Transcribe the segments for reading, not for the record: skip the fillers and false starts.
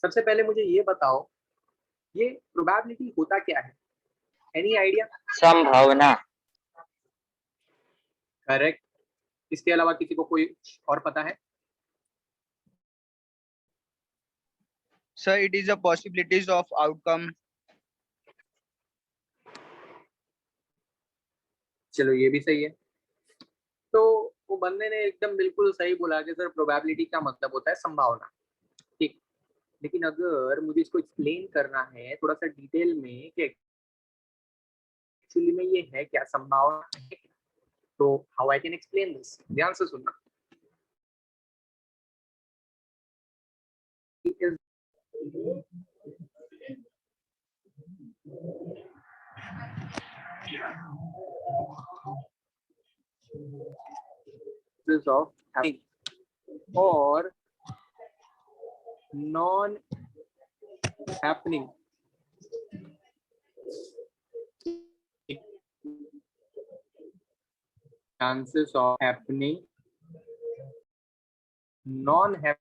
सबसे पहले मुझे ये बताओ, ये प्रोबेबिलिटी होता क्या है? Any idea? संभावना। करेक्ट। इसके अलावा किसी को कोई और पता है? Sir, it is the possibilities of outcome. चलो ये भी सही है। तो वो बंदे ने एकदम बिल्कुल सही बोला कि सर प्रोबेबिलिटी का मतलब होता है संभावना। ठीक, लेकिन अगर मुझे इसको एक्सप्लेन करना है थोड़ा सा डिटेल में कि एक्चुअली में ये है क्या, संभावना है क्या, तो how I can explain this, ध्यान से सुनना। of happening or non happening chances of happening, non happening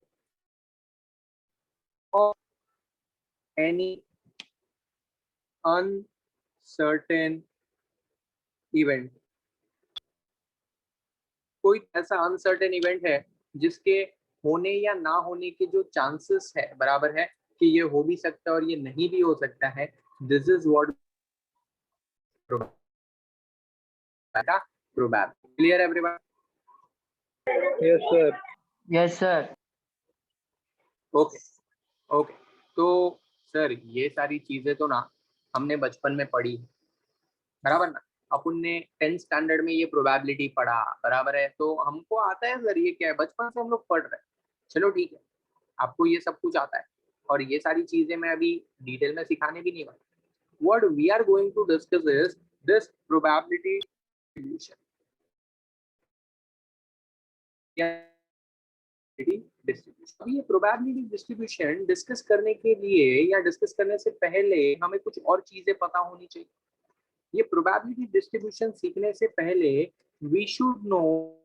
or any uncertain event। कोई ऐसा अनसर्टेन इवेंट है जिसके होने या ना होने के जो चांसेस है बराबर है कि ये हो भी सकता है और ये नहीं भी हो सकता है। This is what probability. Clear everyone? Yes, sir. Yes sir. Okay okay. तो सर ये सारी चीजें तो ना हमने बचपन में पढ़ी है, बराबर ना? अपन ने 10th स्टैंडर्ड में ये प्रोबेबिलिटी पढ़ा, बराबर है? तो हमको आता है सर ये क्या है, बचपन से हम लोग पढ़ रहे हैं। चलो ठीक है, आपको ये सब कुछ आता है और ये सारी चीजें मैं अभी डिटेल में सिखाने भी नहीं वाला। What we are going to discuss is this probability distribution. अभी ये प्रोबेबिलिटी डिस्ट्रीब्यूशन डिस्कस करने के लिए या डिस्कस करने से पहले हमें कुछ और चीजें पता होनी चाहिए। ये प्रोबेबिलिटी डिस्ट्रीब्यूशन सीखने से पहले वी शुड नो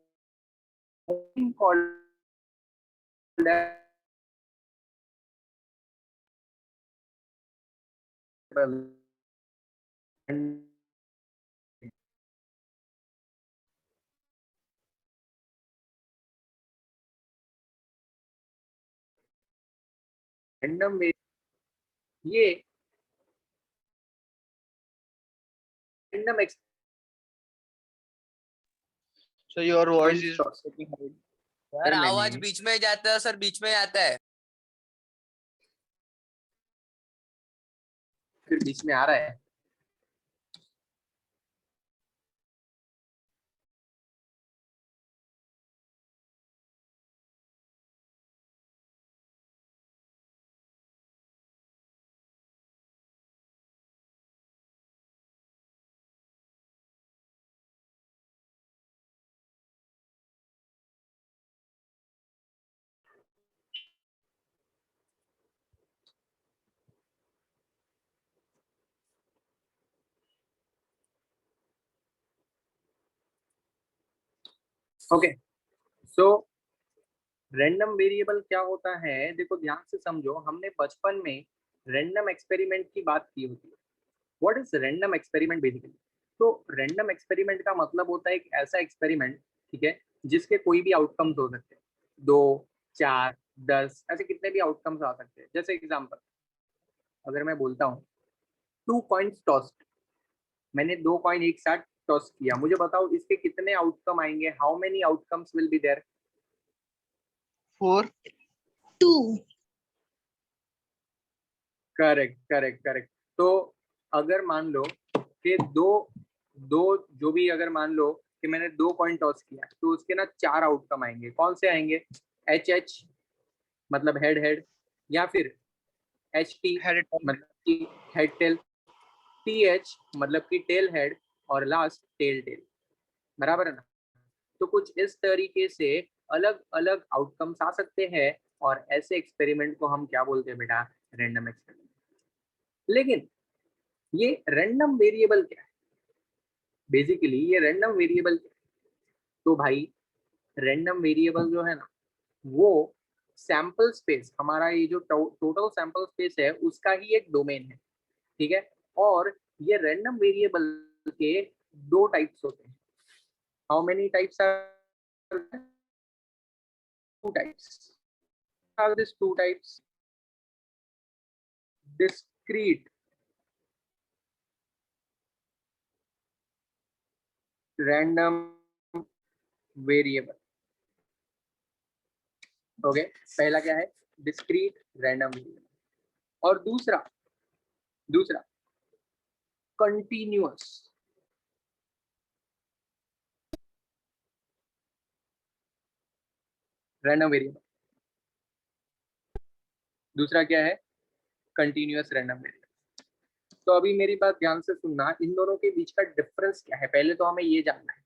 रैंडम ये random So your voice is sir आवाज बीच में जाता है, सर बीच में आता है। फिर बीच में आ रहा है। ओके, सो रैंडम वेरिएबल क्या होता है? देखो ध्यान से समझो, हमने बचपन में रैंडम एक्सपेरिमेंट की बात की होती है। What is random experiment basically? तो रैंडम एक्सपेरिमेंट का मतलब होता है एक ऐसा एक्सपेरिमेंट, ठीक है, जिसके कोई भी आउटकम्स हो सकते हैं, 2, 4, 10 ऐसे कितने भी आउटकम्स आ सकते हैं। जैसे एग्जांपल अगर मैं बोलता हूँ 2 कॉइन्स टॉस्ड, मैंने 2 कॉइन एक साथ टॉस किया, मुझे बताओ इसके कितने आउटकम आएंगे? How many outcomes will be there? 4. 2. Correct correct correct. तो अगर मान लो कि दो दो जो भी, अगर मान लो कि मैंने 2 कॉइन टॉस किया तो उसके ना 4 आउटकम आएंगे। कौन से आएंगे? एच एच मतलब हेड हेड, या फिर एच टी Head. मतलब कि हेड टेल, टी एच मतलब कि टेल हेड, और लास्ट टेल टेल, बराबर है ना? तो कुछ इस तरीके से अलग अलग आउटकम्स आ सकते हैं और ऐसे एक्सपेरिमेंट को हम क्या बोलते हैं बेटा? Random experiment. लेकिन ये रैंडम वेरिएबल क्या है? बेसिकली ये रैंडम वेरिएबल क्या है? तो भाई रैंडम वेरिएबल जो है ना, वो सैंपल स्पेस, हमारा ये जो टोटल सैंपल स्पेस है उसका ही एक डोमेन है, ठीक है। और ये रैंडम वेरिएबल के दो टाइप्स होते हैं। How many types are? Two types are this two types. Discrete random variable, okay. पहला क्या है? Discrete random variable. और दूसरा कंटिन्यूअस रैंडम वेरिएबल। दूसरा क्या है? Continuous random variable. तो अभी मेरी बात ध्यान से सुनना, इन दोनों के बीच का डिफरेंस क्या है पहले तो हमें ये जानना है,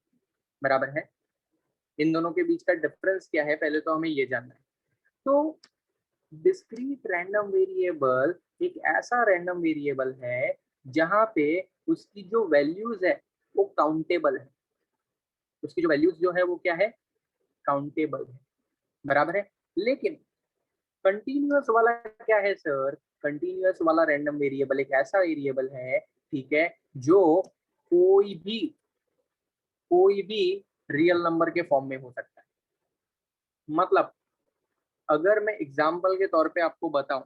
बराबर है। इन दोनों के बीच का डिफरेंस क्या है पहले तो हमें ये जानना है। तो डिस्क्रीट रैंडम वेरिएबल एक ऐसा रैंडम वेरिएबल है जहां पे उसकी जो वैल्यूज है वो काउंटेबल है। उसकी जो वैल्यूज जो है वो क्या है? काउंटेबल है, बराबर है। लेकिन कंटिन्यूअस वाला क्या है सर? कंटिन्यूअस वाला रैंडम वेरिएबल एक ऐसा वेरिएबल है, ठीक है, जो कोई भी रियल नंबर के फॉर्म में हो सकता है। मतलब अगर मैं एग्जाम्पल के तौर पे आपको बताऊं,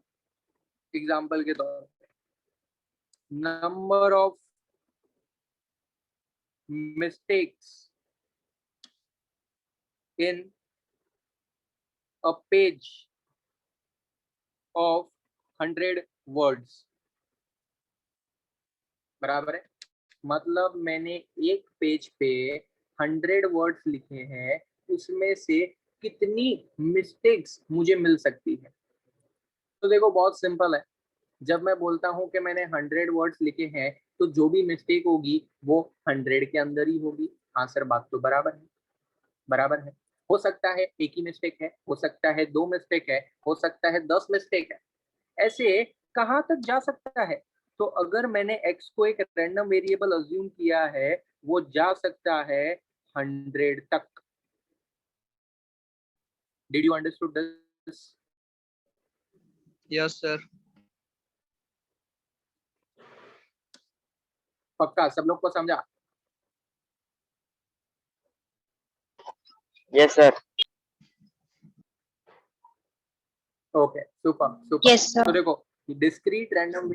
एग्जाम्पल के तौर पे number of mistakes in a page of 100 words, बराबर है। मतलब मैंने एक पेज पे 100 वर्ड्स लिखे हैं, उसमें से कितनी मिस्टेक्स मुझे मिल सकती है? तो देखो बहुत सिंपल है। जब मैं बोलता हूँ कि मैंने 100 वर्ड्स लिखे हैं तो जो भी मिस्टेक होगी वो 100 के अंदर ही होगी। हाँ सर, बात तो बराबर है, बराबर है। हो सकता है एक ही मिस्टेक है, हो सकता है 2 मिस्टेक है, हो सकता है 10 मिस्टेक है। ऐसे कहाँ तक जा सकता है? तो अगर मैंने x को एक रैंडम वेरिएबल अज्यूम किया है, वो जा सकता है 100 तक। Did you understood this? Yes, sir. पक्का सब लोग को समझा? Yes, sir. Okay, super super. Yes, sir. तो देखो, डिस्क्रीट रैंडम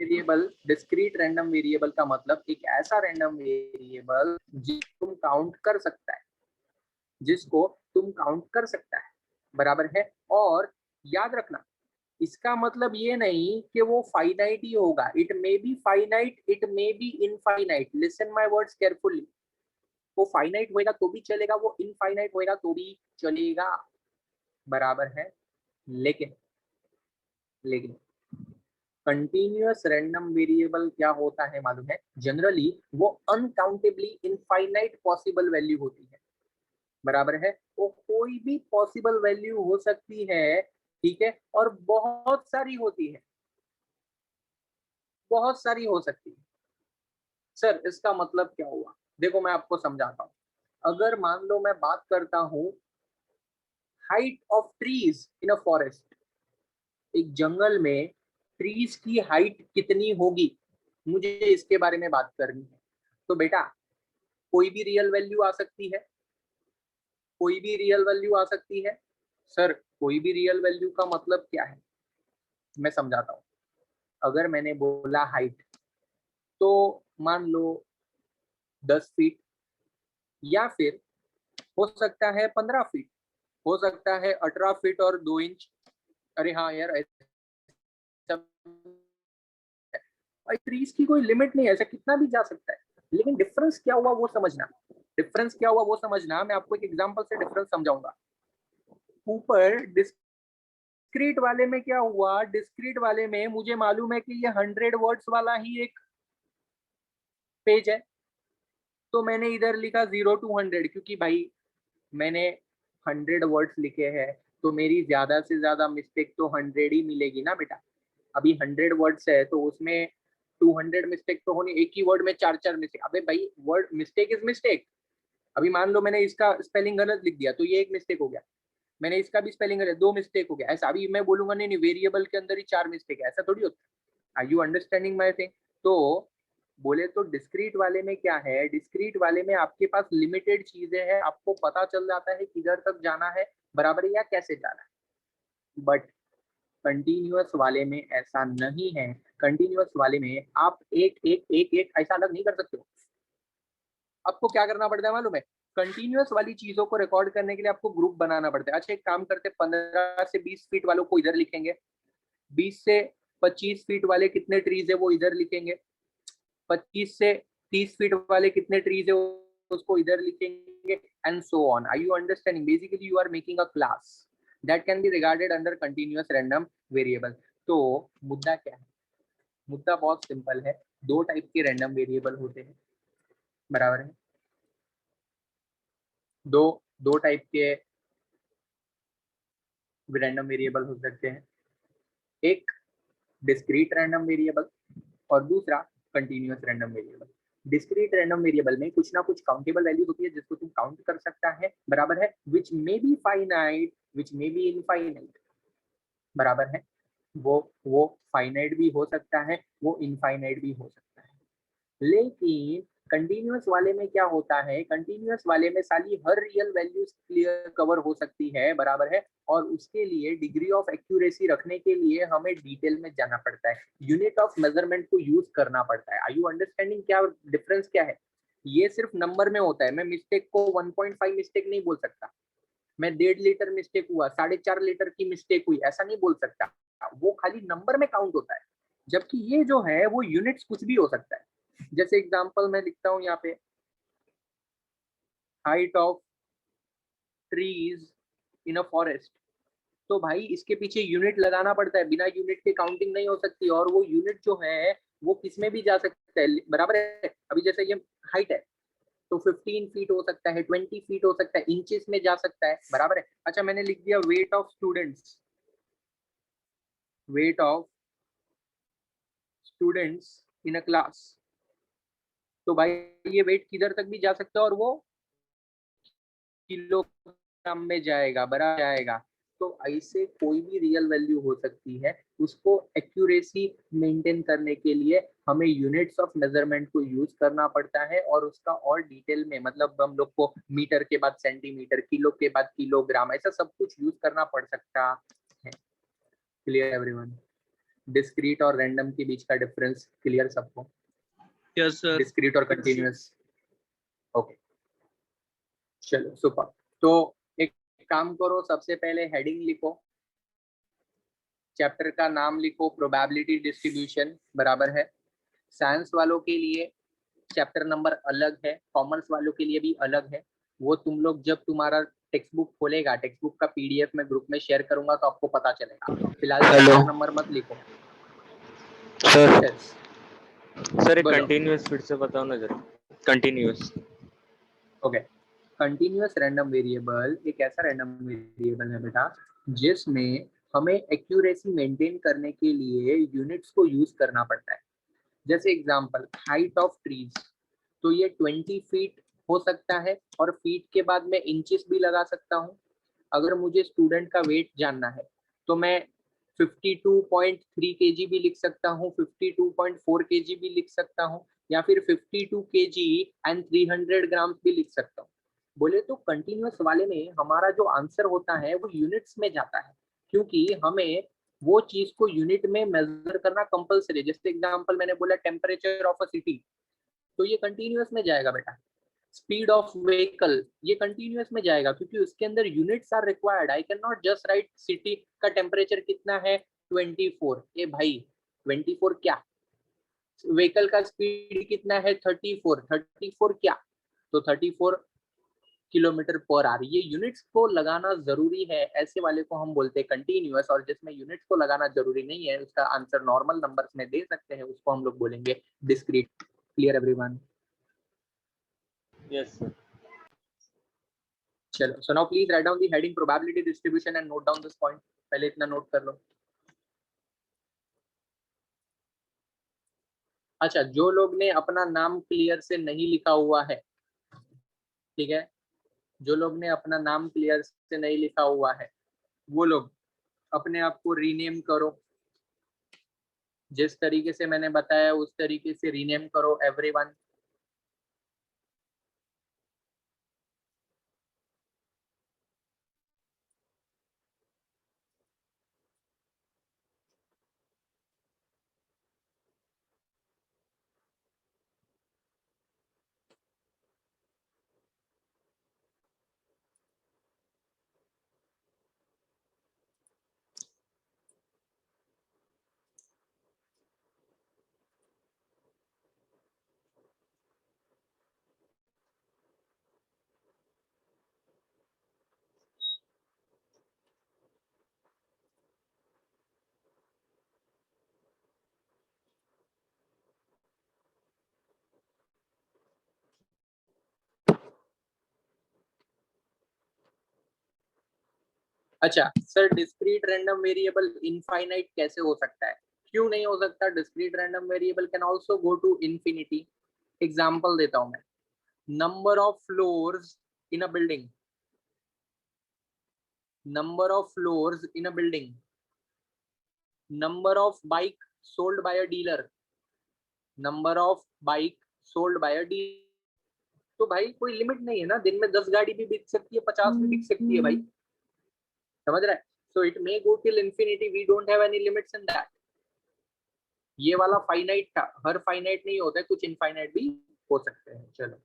वेरिएबल का मतलब एक ऐसा रैंडम वेरिएबल जिसको तुम काउंट कर सकता है, जिसको तुम काउंट कर सकता है, बराबर है। और याद रखना, इसका मतलब ये नहीं कि वो फाइनाइट ही होगा। It may be finite, it may be infinite. Listen my words carefully. वो फाइनाइट होएगा तो भी चलेगा, वो इनफाइनाइट होएगा तो भी चलेगा, बराबर है। लेकिन कंटिन्यूअस रैंडम वेरिएबल क्या होता है मालूम है? जनरली वो अनकाउंटेबली इनफाइनाइट पॉसिबल वैल्यू होती है, बराबर है। वो कोई भी पॉसिबल वैल्यू हो सकती है, ठीक है, और बहुत सारी होती है, बहुत सारी हो सकती है। सर इसका मतलब क्या हुआ? देखो मैं आपको समझाता हूँ। अगर मान लो मैं बात करता हूँ height of trees in a forest, एक जंगल में ट्रीज की हाइट कितनी होगी, मुझे इसके बारे में बात करनी है। तो बेटा कोई भी रियल वैल्यू आ सकती है, कोई भी रियल वैल्यू आ सकती है। सर कोई भी रियल वैल्यू का मतलब क्या है? मैं समझाता हूँ। अगर मैंने बोला हाइट, तो मान लो 10 फीट, या फिर हो सकता है 15 फीट, हो सकता है 18 फीट और 2 इंच। अरे हाँ यार, भाई ट्रीज की कोई लिमिट नहीं है, ऐसा कितना भी जा सकता है। लेकिन डिफरेंस क्या हुआ वो समझना, डिफरेंस क्या हुआ वो समझना। मैं आपको एक एग्जांपल से डिफरेंस समझाऊंगा। ऊपर डिस्क्रीट वाले में क्या हुआ? डिस्क्रीट वाले में मुझे मालूम है कि ये 100 वर्ड्स वाला ही एक पेज है, तो मैंने इधर लिखा 0 to 100, क्योंकि भाई मैंने 100 वर्ड्स लिखे हैं, तो मेरी ज्यादा से ज्यादा मिस्टेक तो 100 ही मिलेगी ना बेटा। अभी 100 वर्ड्स है तो उसमें 200 मिस्टेक तो होनी, एक ही वर्ड में 4 मिस्टेक। अबे भाई वर्ड मिस्टेक इज मिस्टेक। अभी मान लो मैंने इसका स्पेलिंग गलत लिख दिया तो ये एक मिस्टेक हो गया। मैंने इसका भी स्पेलिंग है, 2 मिस्टेक हो गया, ऐसा अभी मैं बोलूंगा नहीं नहीं वेरिएबल के अंदर ही 4 मिस्टेक है, ऐसा थोड़ी होता है। Are you understanding my thing? तो बोले तो डिस्क्रीट वाले में क्या है, डिस्क्रीट वाले में आपके पास लिमिटेड चीजें हैं, आपको पता चल जाता है किधर तक जाना है बराबर या कैसे जाना है। बट कंटिन्यूअस वाले में ऐसा नहीं है। कंटिन्यूअस वाले में आप एक एक एक एक ऐसा अलग नहीं कर सकते हो। आपको क्या करना पड़ता है मालूम है? कंटिन्यूअस वाली चीजों को रिकॉर्ड करने के लिए आपको ग्रुप बनाना पड़ता है। अच्छा एक काम करते, 15 से 20 फीट वालों को इधर लिखेंगे, 20 से 25 फीट वाले कितने ट्रीज है वो इधर लिखेंगे, 25 से 30 फीट वाले कितने ट्रीज है उसको इधर लिखेंगे, and so on. Are you understanding? Basically you are making a class that can be regarded under continuous random variable. तो मुद्दा क्या है? मुद्दा बहुत सिंपल है, 2 टाइप के रैंडम वेरिएबल होते हैं, बराबर है। दो टाइप के रैंडम वेरिएबल हो सकते हैं, एक डिस्क्रीट रैंडम वेरिएबल और दूसरा continuous random variable. Discrete random variable में कुछ ना कुछ काउंटेबल वैल्यू होती है जिसको तुम काउंट कर सकता है, बराबर है, which may be finite which may be infinite, बराबर है। वो फाइनाइट भी हो सकता है, वो इनफाइनाइट भी हो सकता है। लेकिन कंटिन्यूअस वाले में क्या होता है, कंटिन्यूअस वाले में साली हर रियल वैल्यूज क्लियर कवर हो सकती है, बराबर है। और उसके लिए डिग्री ऑफ एक्यूरेसी रखने के लिए हमें डिटेल में जाना पड़ता है, यूनिट ऑफ मेजरमेंट को यूज करना पड़ता है। आर यू अंडरस्टैंडिंग क्या डिफरेंस क्या है? ये सिर्फ नंबर में होता है, मैं मिस्टेक को 1.5 मिस्टेक नहीं बोल सकता, मैं 1.5 लीटर मिस्टेक हुआ, 4.5 लीटर की मिस्टेक हुई, ऐसा नहीं बोल सकता। वो खाली नंबर में काउंट होता है, जबकि ये जो है वो यूनिट्स कुछ भी हो सकता है। जैसे एग्जांपल मैं लिखता हूं यहाँ पे, height of trees in a forest, तो भाई इसके पीछे यूनिट लगाना पड़ता है, बिना यूनिट के काउंटिंग नहीं हो सकती। और वो यूनिट जो है वो किस में भी जा सकता है, बराबर है। अभी जैसे ये हाइट है तो 15 फीट हो सकता है, 20 फीट हो सकता है, इंचेस में जा सकता है, बराबर है। अच्छा मैंने लिख दिया weight of students, weight of students in a class, तो भाई ये वेट किधर तक भी जा सकता है और वो किलोग्राम में जाएगा, बराबर जाएगा। तो ऐसे कोई भी रियल वैल्यू हो सकती है, उसको एक्यूरेसी मेंटेन करने के लिए हमें यूनिट्स ऑफ मेजरमेंट को यूज करना पड़ता है, और उसका और डिटेल में मतलब हम लोग को मीटर के बाद सेंटीमीटर, किलो के बाद किलोग्राम, ऐसा सब कुछ यूज करना पड़ सकता है। Clear everyone? डिस्क्रीट और रैंडम के बीच का डिफरेंस क्लियर सबको? Yes, sir. डिस्क्रीट और कंटिन्यूअस, ओके चलो सुपर। तो एक काम करो, सबसे पहले हेडिंग लिखो, चैप्टर का नाम लिखो प्रोबेबिलिटी डिस्ट्रीब्यूशन, बराबर है। साइंस वालों के लिए चैप्टर नंबर अलग है, कॉमर्स वालों के लिए भी अलग है। वो तुम लोग जब तुम्हारा टेक्स्ट बुक खोलेगा, टेक्स्ट बुक का पीडीएफ में ग्रुप में शेयर करूंगा तो आपको पता चलेगा। फिलहाल चैप्टर नंबर मत लिखो सर Yes, सर एक बोलो। कंटिन्यूअस फिर से बताओ ना जरा, continuous. Okay, continuous random variable एक ऐसा रैंडम वेरिएबल है बेटा जिसमें हमें एक्यूरेसी मेंटेन करने के लिए यूनिट्स को यूज करना पड़ता है। जैसे एग्जांपल हाइट ऑफ ट्रीज, तो ये 20 फीट हो सकता है, और फीट के बाद मैं इंचेस भी लगा सकता हूँ। अगर मुझे स्टूडेंट का वेट जानना है तो मैं 52.3 केजी भी लिख सकता हूँ, 52.4 केजी भी लिख सकता हूँ, या फिर 52 केजी एंड 300 ग्राम भी लिख सकता हूँ। बोले तो कंटिन्यूअस वाले में हमारा जो आंसर होता है वो यूनिट्स में जाता है, क्योंकि हमें वो चीज को यूनिट में मेजर करना कंपलसरी है। जैसे एग्जांपल मैंने बोला टेम्परेचर ऑफ अ सिटी, तो ये कंटिन्यूअस में जाएगा बेटा। स्पीड ऑफ व्हीकल ये कंटिन्यूअस में जाएगा, क्योंकि उसके अंदर units are required. I can not just write city का टेम्परेचर कितना है 24, ए भाई 24 क्या, व्हीकल का स्पीड कितना है 34, 34 क्या, तो 34 किलोमीटर पर आवर। ये यूनिट्स को लगाना जरूरी है, ऐसे वाले को हम बोलते हैं कंटिन्यूअस। और जिसमें यूनिट्स को लगाना जरूरी नहीं है, उसका आंसर नॉर्मल नंबर्स में दे सकते हैं, उसको हम लोग बोलेंगे discrete. Clear everyone? Yes sir. चलो, so now please write down the heading probability distribution and note down this point. पहले इतना नोट कर लो। अच्छा, जो लोग ने अपना नाम क्लियर से नहीं लिखा हुआ है, ठीक है, जो लोग ने अपना नाम क्लियर से नहीं लिखा हुआ है वो लोग अपने आप को रीनेम करो, जिस तरीके से मैंने बताया उस तरीके से रीनेम करो एवरीवन। अच्छा sir, discrete random variable infinite कैसे हो सकता है? क्यों नहीं हो सकता? Discrete random variable can also go to infinity. Example देता हूं मैं, number of floors in a building, number of floors in a building, number of bike sold by a dealer, number of bike sold by a dealer. तो भाई कोई limit नहीं है ना, दिन में 10 गाड़ी भी बिक सकती है, 50 भी बिक सकती है भाई, समझ रहा है? So it may go till infinity, we don't have any limits in that. ये वाला फाइनाइट था, हर फाइनाइट नहीं होता है, कुछ इनफाइनाइट भी हो सकते हैं। चलो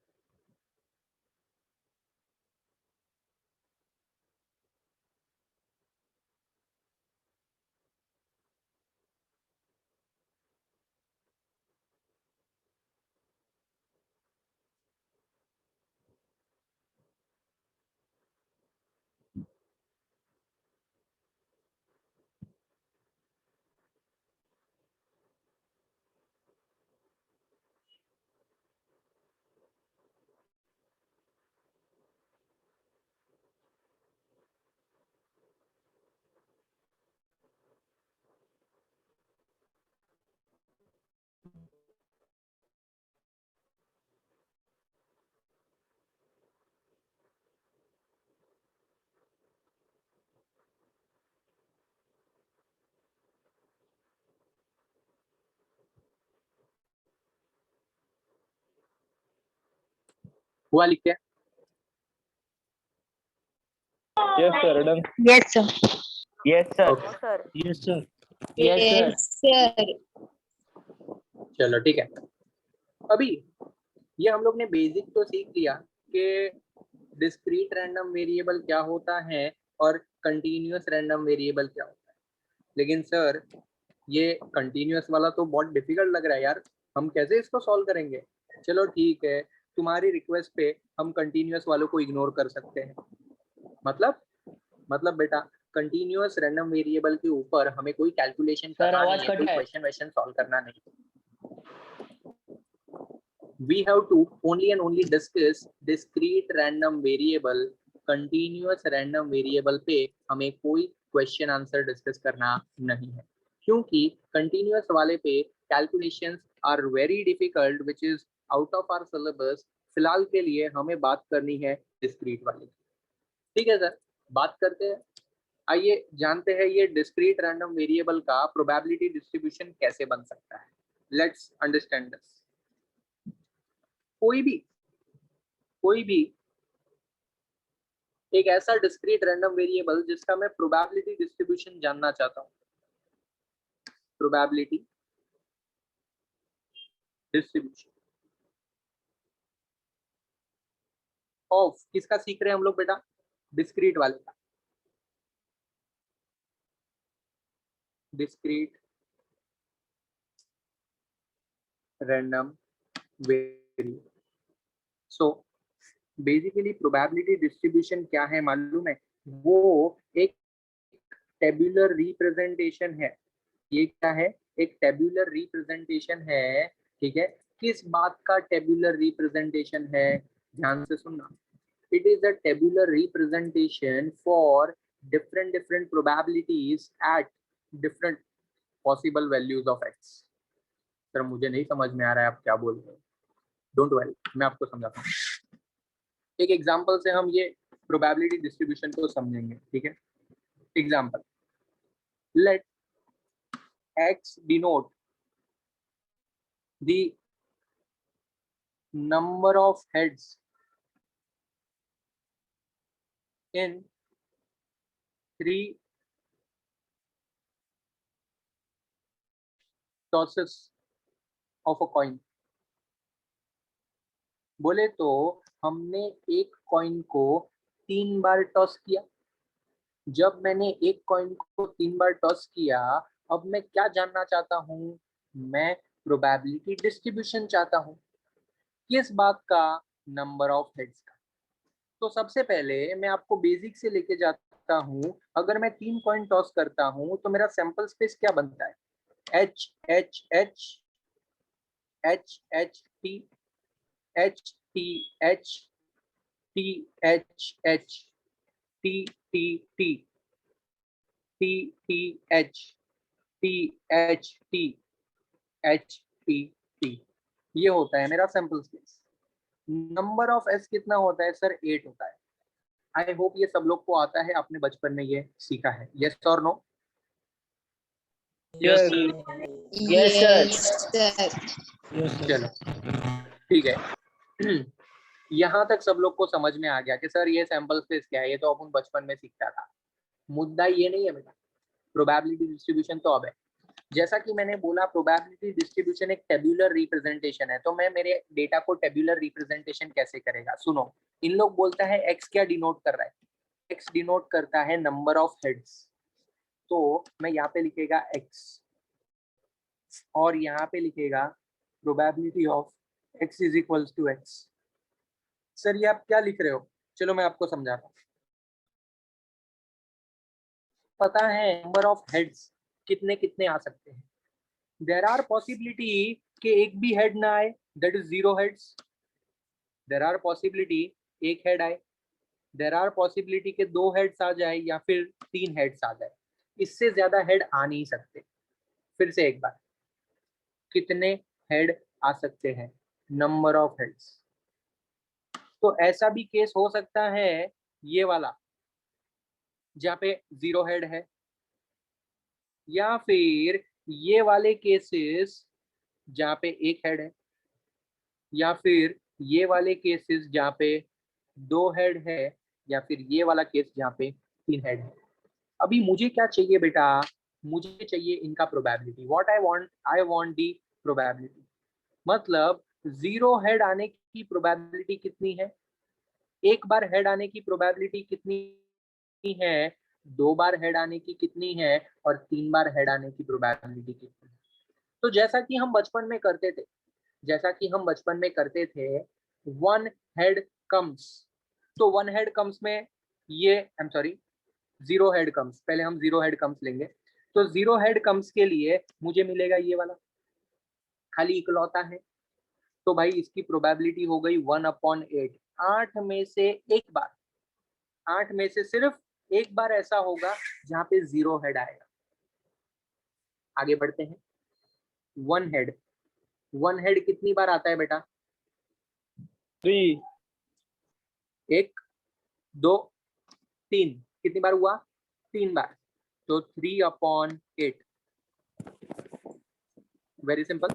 हुआ लिख के? Yes, sir. Done. Yes, sir. Yes, sir. Okay Yes, sir. Yes, sir. चलो ठीक है। अभी ये हम लोग ने बेसिक तो सीख लिया कि डिस्क्रीट रैंडम वेरिएबल क्या होता है और कंटीन्यूअस रैंडम वेरिएबल क्या होता है, लेकिन सर ये कंटीन्यूअस वाला तो बहुत डिफिकल्ट लग रहा है यार, हम कैसे इसको सॉल्व करेंगे? चलो ठीक है, तुम्हारी रिक्वेस्ट पे हम कंटीन्यूअस वालों को इग्नोर कर सकते हैं। मतलब बेटा, कंटीन्यूअस रैंडम वेरिएबल के ऊपर हमें कोई कैलकुलेशन करना नहीं है, कोई क्वेश्चन वैश्चन सॉल्व करना नहीं है। We have to only and only discuss discrete random variable, continuous random variable पे हमें कोई क्वेश्चन आंसर डिस्कस करना नहीं है, क्योंकि कंटिन्यूअस वाले पे calculations are very difficult which is out of our syllabus. फिलहाल के लिए हमें बात करनी है डिस्क्रीट वाली। ठीक है सर, बात करते हैं। आइए जानते हैं ये डिस्क्रीट रैंडम वेरिएबल का प्रोबेबिलिटी डिस्ट्रीब्यूशन कैसे बन सकता है। Let's understand this. कोई भी एक ऐसा डिस्क्रीट रैंडम वेरिएबल जिसका मैं प्रोबेबिलिटी डिस्ट्रीब्यूशन जानना चाहता हूं, प्रोबेबिलिटी डिस्ट्रीब्यूशन ऑफ किसका सीख रहे हैं हम लोग बेटा? डिस्क्रीट वाले का। Discrete random variable. So basically probability distribution क्या है मालूम है? वो एक टेबुलर रिप्रेजेंटेशन है। ये क्या है? एक टेबुलर रिप्रेजेंटेशन है। ठीक है, किस बात का टेबुलर रिप्रेजेंटेशन है? ध्यान से सुनना। It is a tabular representation for different probabilities at different possible values of x। Sir मुझे नहीं समझ में आ रहा है आप क्या बोल रहे हो, डोंट वरी मैं आपको समझाता हूँ। एक एग्जांपल से हम ये प्रोबेबिलिटी डिस्ट्रीब्यूशन को समझेंगे, ठीक है। Example, let x denote the number of heads in 3 tosses of a coin. बोले तो हमने एक कॉइन को 3 बार टॉस किया। जब मैंने एक कॉइन को 3 बार टॉस किया, अब मैं क्या जानना चाहता हूँ? मैं प्रोबेबिलिटी डिस्ट्रीब्यूशन चाहता हूँ। किस बात का? नंबर ऑफ हेड्स का। तो सबसे पहले मैं आपको बेसिक से लेके जाता हूँ। अगर मैं 3 कॉइन टॉस करता हूँ तो मेरा सैंपल स्पेस क्या बनता है? H H H H H T H T H T H H T T T T T H T H T H T T. ये होता है मेरा sample space. Number of S कितना होता है सर? 8 होता है। आई होप ये सब लोग को आता है, आपने बचपन में ये सीखा है। यस और no? Yes, sir. Yes, sir. Yes, sir. चलो ठीक है। यहाँ तक सब लोग को समझ में आ गया कि सर ये सैंपल स्पेस क्या है? ये तो अपन बचपन में सीखता था। मुद्दा ये नहीं है बेटा, प्रोबेबिलिटी डिस्ट्रीब्यूशन तो अब है। जैसा कि मैंने बोला, प्रोबेबिलिटी डिस्ट्रीब्यूशन एक टेब्यूलर रिप्रेजेंटेशन है। तो मैं मेरे डेटा को टेब्यूलर रिप्रेजेंटेशन कैसे करेगा? सुनो, इन लोग बोलता है एक्स क्या डिनोट कर रहा है? एक्स डिनोट करता है नंबर ऑफ हेड्स। तो मैं यहाँ पे लिखेगा एक्स और यहाँ पे लिखेगा probability of x is equals to x. Sir ये आप क्या लिख रहे हो? चलो मैं आपको समझाता हूँ। पता है नंबर ऑफ हेड्स कितने कितने आ सकते हैं? देयर आर पॉसिबिलिटी कि एक भी हेड ना आए, that is 0 heads. There are possibility एक हेड आए। देयर आर पॉसिबिलिटी के 2 हेड्स आ जाए या फिर 3 हेड्स आ जाए। इससे ज्यादा हेड आ नहीं सकते। फिर से एक बार, कितने हेड आ सकते हैं? Number of heads. तो ऐसा भी केस हो सकता है ये वाला, जहाँ पे 0 हेड है, या फिर ये वाले केसेस जहाँ पे एक हेड है, या फिर ये वाले केसेस जहाँ पे 2 हेड है, या फिर ये वाला केस जहाँ पे 3 हेड है। अभी मुझे क्या चाहिए बेटा? मुझे चाहिए इनका probability. What I want the probability. मतलब 0 हेड आने की प्रोबेबिलिटी कितनी है? एक बार हेड आने की प्रोबेबिलिटी कितनी है? 2 बार हेड आने की कितनी है? और 3 बार हेड आने की प्रोबेबिलिटी कितनी है? तो जैसा कि हम बचपन में करते थे, 1 हेड कम्स। तो 1 हेड कम्स में ये, I am sorry, 0 head comes. पहले हम 0 हेड कम्स लेंगे। तो 0 हेड कम्स के लिए मुझे मिलेगा ये वाला, खाली इकलौता है। तो भाई इसकी प्रोबेबिलिटी हो गई 1/8। 8 में से एक बार, 8 में से सिर्फ एक बार ऐसा होगा जहाँ पे 0 हेड आएगा। आगे बढ़ते हैं। 1 हेड कितनी बार आता है बेटा? 3. 1 2 3। कितनी बार हुआ? 3 बार। तो 3/8। Very simple.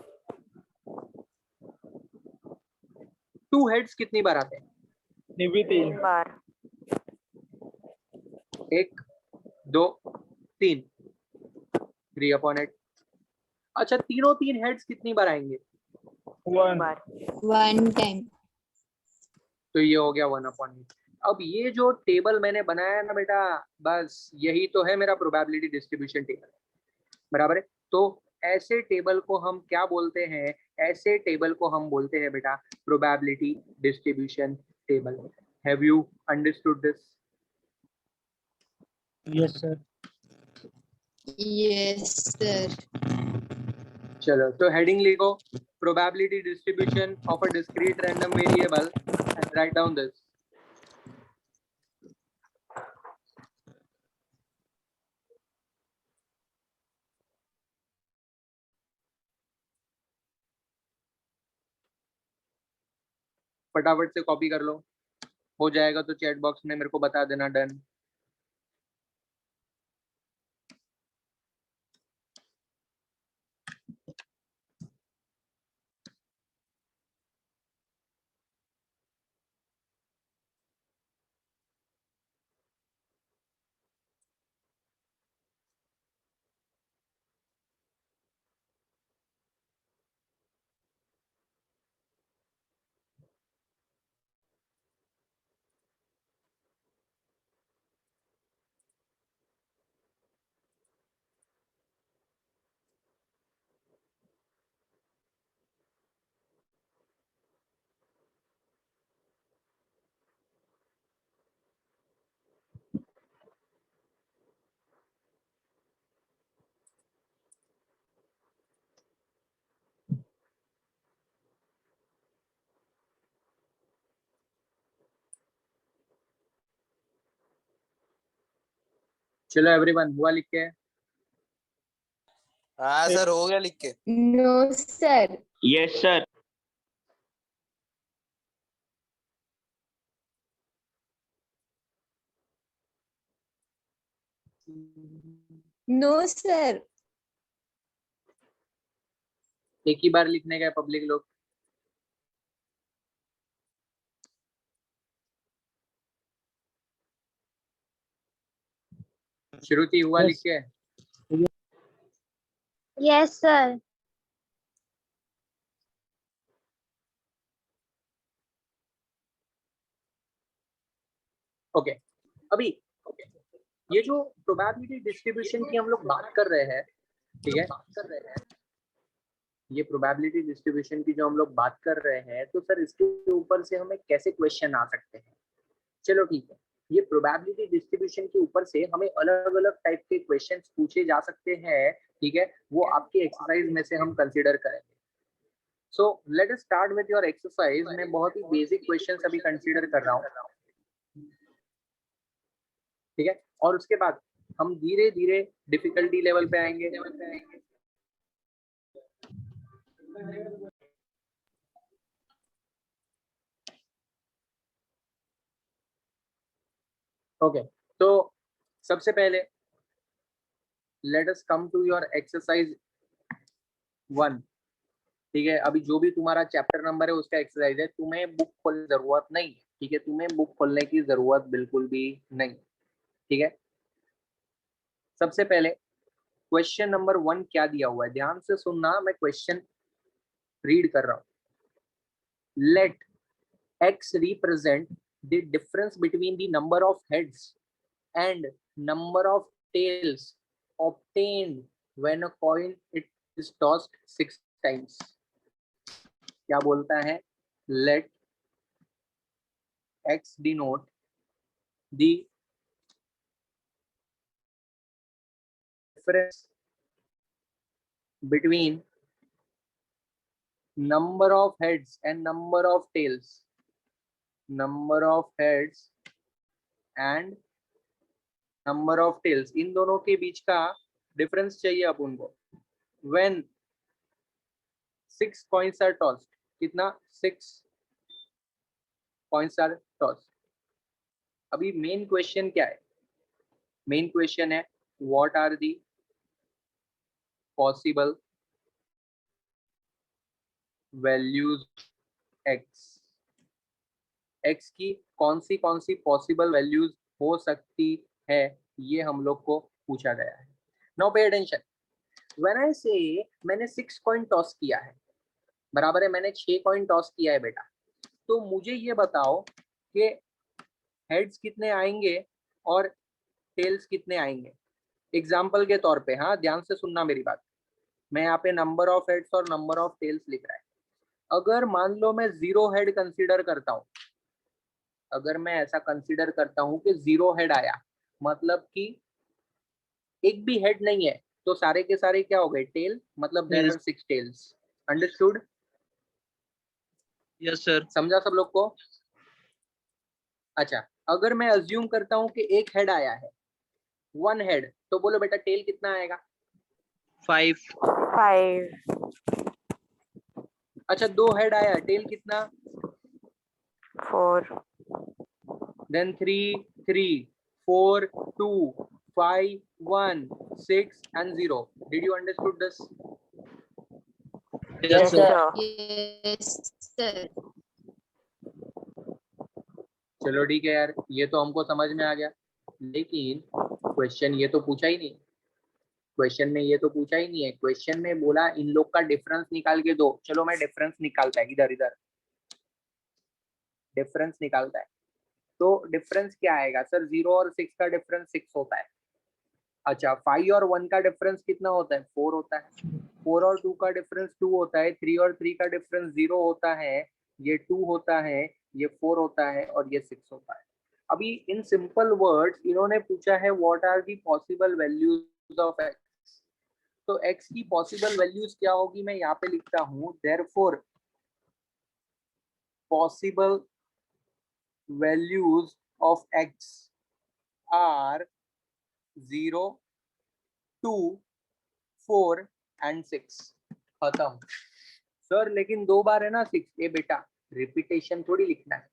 2 हेड्स कितनी बार आते हैं? भी 3. बार। 1 2 3। 3/8। अच्छा, तीनों 3 हेड्स कितनी बार आएंगे? 1. One time. तो ये हो गया 1/8। अब ये जो टेबल मैंने बनाया ना बेटा, बस यही तो है मेरा प्रोबेबिलिटी डिस्ट्रीब्यूशन टेबल, बराबर है। तो ऐसे टेबल को हम क्या बोलते हैं? ऐसे टेबल को हम बोलते हैं बेटा probability distribution table. Have you understood this? Yes, sir. Yes, sir. चलो तो हेडिंग लिखो, probability distribution of a discrete random variable, and write down this. फटाफट से कॉपी कर लो हो जाएगा तो चैट बॉक्स में मेरे को बता देना डन। चलो एवरीवन, हुआ लिख के? हाँ सर, हो गया लिख के। No, sir. Yes, sir. No, sir. एक ही बार लिखने का पब्लिक लोग। श्रुति, हुआ लिख के? Yes, sir. ओके अभी ये जो प्रोबेबिलिटी डिस्ट्रीब्यूशन की हम लोग बात कर रहे हैं, ठीक है, ये प्रोबेबिलिटी डिस्ट्रीब्यूशन की जो हम लोग बात कर रहे हैं, तो सर इसके ऊपर से हमें कैसे क्वेश्चन आ सकते हैं? चलो ठीक है, ये प्रोबेबिलिटी डिस्ट्रीब्यूशन के ऊपर से हमें अलग अलग टाइप के क्वेश्चंस पूछे जा सकते हैं, ठीक है, वो आपके एक्सरसाइज में से हम कंसीडर करेंगे। So let us start with your exercise. मैं बहुत ही बेसिक क्वेश्चंस अभी कंसीडर कर रहा हूँ, ठीक है, और उसके बाद हम धीरे धीरे डिफिकल्टी लेवल पे आएंगे। ओके तो सबसे पहले let us come to your exercise 1, ठीक है। अभी जो भी तुम्हारा चैप्टर नंबर है उसका एक्सरसाइज है, तुम्हें बुक खोलने की जरूरत नहीं है, ठीक है, तुम्हें बुक खोलने की जरूरत बिल्कुल भी नहीं, ठीक है। सबसे पहले क्वेश्चन नंबर 1 क्या दिया हुआ है, ध्यान से सुनना, मैं क्वेश्चन रीड कर रहा हूँ। Let x represent the difference between the number of heads and number of tails obtained when a coin it is tossed 6 times। क्या बोलता है? let x denote the difference between number of heads and number of tails, number of heads and number of tails, इन दोनों के बीच का difference चाहिए अपन को। when 6 coins are tossed, कितना? 6 coins are tossed। अभी मेन क्वेश्चन क्या है? मेन क्वेश्चन है what are the possible values x, x की कौन सी पॉसिबल वैल्यूज हो सकती है, ये हम लोग को पूछा गया है। Now pay attention, when I से मैंने 6 कॉइन टॉस किया है, बराबर है, मैंने 6 कॉइन टॉस किया है बेटा, तो मुझे ये बताओ कि हेड्स कितने आएंगे और टेल्स कितने आएंगे। एग्जाम्पल के तौर पे, हाँ ध्यान से सुनना मेरी बात, मैं यहाँ पे नंबर ऑफ हेड्स और नंबर ऑफ टेल्स लिख रहा है। अगर मान लो मैं 0 हेड कंसीडर करता हूँ, अगर मैं ऐसा कंसीडर करता हूँ कि 0 हेड आया, मतलब कि एक भी हेड नहीं है, तो सारे के सारे क्या हो गए? टेल, मतलब there are 6 tails. Understood? Yes sir. समझा सब लोग को? अच्छा, अगर मैं अज्यूम करता हूँ कि एक हेड आया है, 1 हेड, तो बोलो बेटा टेल कितना आएगा? 5। अच्छा, 2 हेड आया, टेल कितना? 4। then 3, 3, 4, 2, 5, 1, 6 and 0. Did you understood this? Yes, sir. Yes, sir. चलो ठीक है यार, ये तो हमको समझ में आ गया, लेकिन क्वेश्चन ये तो पूछा ही नहीं। क्वेश्चन में ये तो पूछा ही नहीं है। क्वेश्चन में बोला इन लोग का डिफरेंस निकाल के दो। चलो मैं डिफरेंस निकालता है, इधर इधर डिफरेंस निकालता है। तो डिफरेंस क्या आएगा सर? 0 और 6 का डिफरेंस 6 होता है। अच्छा, 5 और 1 का डिफरेंस कितना होता है? 4 होता है। 4 और 2 का डिफरेंस 2 होता है। 3 और 3 का डिफरेंस 0 होता है। ये 2 होता है, ये 4 होता है और ये 6 होता है। अभी इन सिंपल वर्ड्स इन्होंने पूछा है what are the possible values of x. तो एक्स की पॉसिबल वैल्यूज क्या होगी? मैं यहाँ पे लिखता हूँ, therefore possible values of x are 0, 2, 4 and 6। खत्म। सर लेकिन 2 बार है ना 6। ए बेटा, रिपीटेशन थोड़ी लिखना है,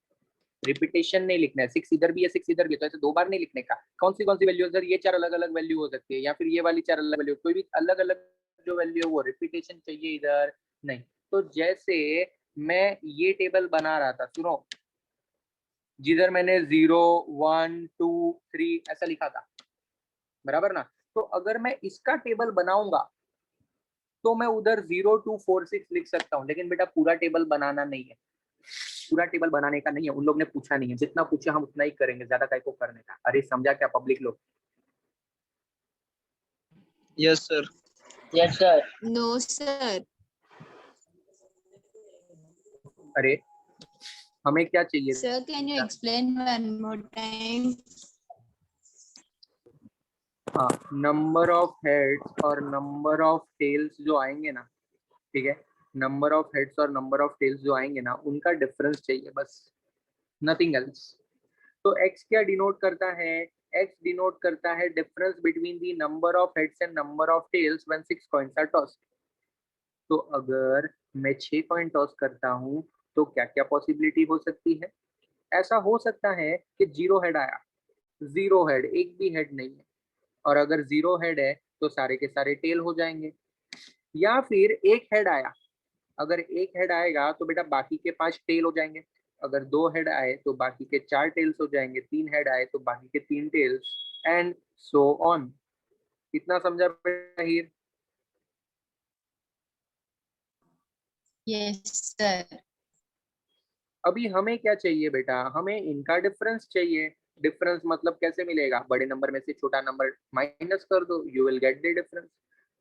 रिपीटेशन नहीं लिखना है। 6 इधर भी है 6 इधर भी है, तो ऐसे 2 बार नहीं लिखने का। कौन सी वैल्यू है सर? ये 4 अलग अलग वैल्यू हो सकती है, या फिर ये वाली 4 अलग वैल्यू, कोई भी अलग अलग जो वैल्यू है वो रिपीटेशन चाहिए, इधर नहीं। तो जैसे मैं ये टेबल बना रहा था, सुनो, जिधर मैंने 0, 1, 2, 3 ऐसा लिखा था, बराबर ना? तो अगर मैं इसका टेबल बनाऊंगा तो मैं उधर 0, 2, 4, 6 लिख सकता हूँ, लेकिन बेटा पूरा टेबल बनाना नहीं है। पूरा टेबल बनाने का नहीं है, उन लोग ने पूछा नहीं है। जितना पूछा हम उतना ही करेंगे, ज्यादा काय को करने का। अरे समझा क्या पब्लिक लोग? Yes, sir. Yes, sir. No, sir. अरे हमें क्या चाहिए? Sir, can you explain one more time? हाँ, नंबर ऑफ हेड्स और नंबर ऑफ टेल्स जो आएंगे ना, ठीक है, नंबर ऑफ हेड्स और नंबर ऑफ टेल्स जो आएंगे ना, उनका डिफरेंस चाहिए, बस, नथिंग एल्स। तो x क्या डिनोट करता है? x डिनोट करता है difference between the number of heads and number of tails when 6 coins are tossed. तो अगर मैं 6 कॉइन टॉस करता हूँ तो क्या क्या पॉसिबिलिटी हो सकती है? ऐसा हो सकता है कि 0 हेड आया, 0 हेड, एक भी हेड नहीं है, और अगर 0 हेड है तो सारे के सारे टेल हो जाएंगे। या फिर एक हेड आया, अगर एक हेड आएगा तो बेटा बाकी के 5 टेल हो जाएंगे। अगर 2 हेड आए तो बाकी के 4 टेल्स हो जाएंगे। 3 हेड आए तो बाकी के 3 टेल्स, एंड सो ऑन। इतना समझा बेटा हीर? Yes, sir. अभी हमें क्या चाहिए बेटा? हमें इनका डिफरेंस चाहिए। डिफरेंस मतलब कैसे मिलेगा? बड़े नंबर में से छोटा नंबर माइनस कर दो, you will get the difference.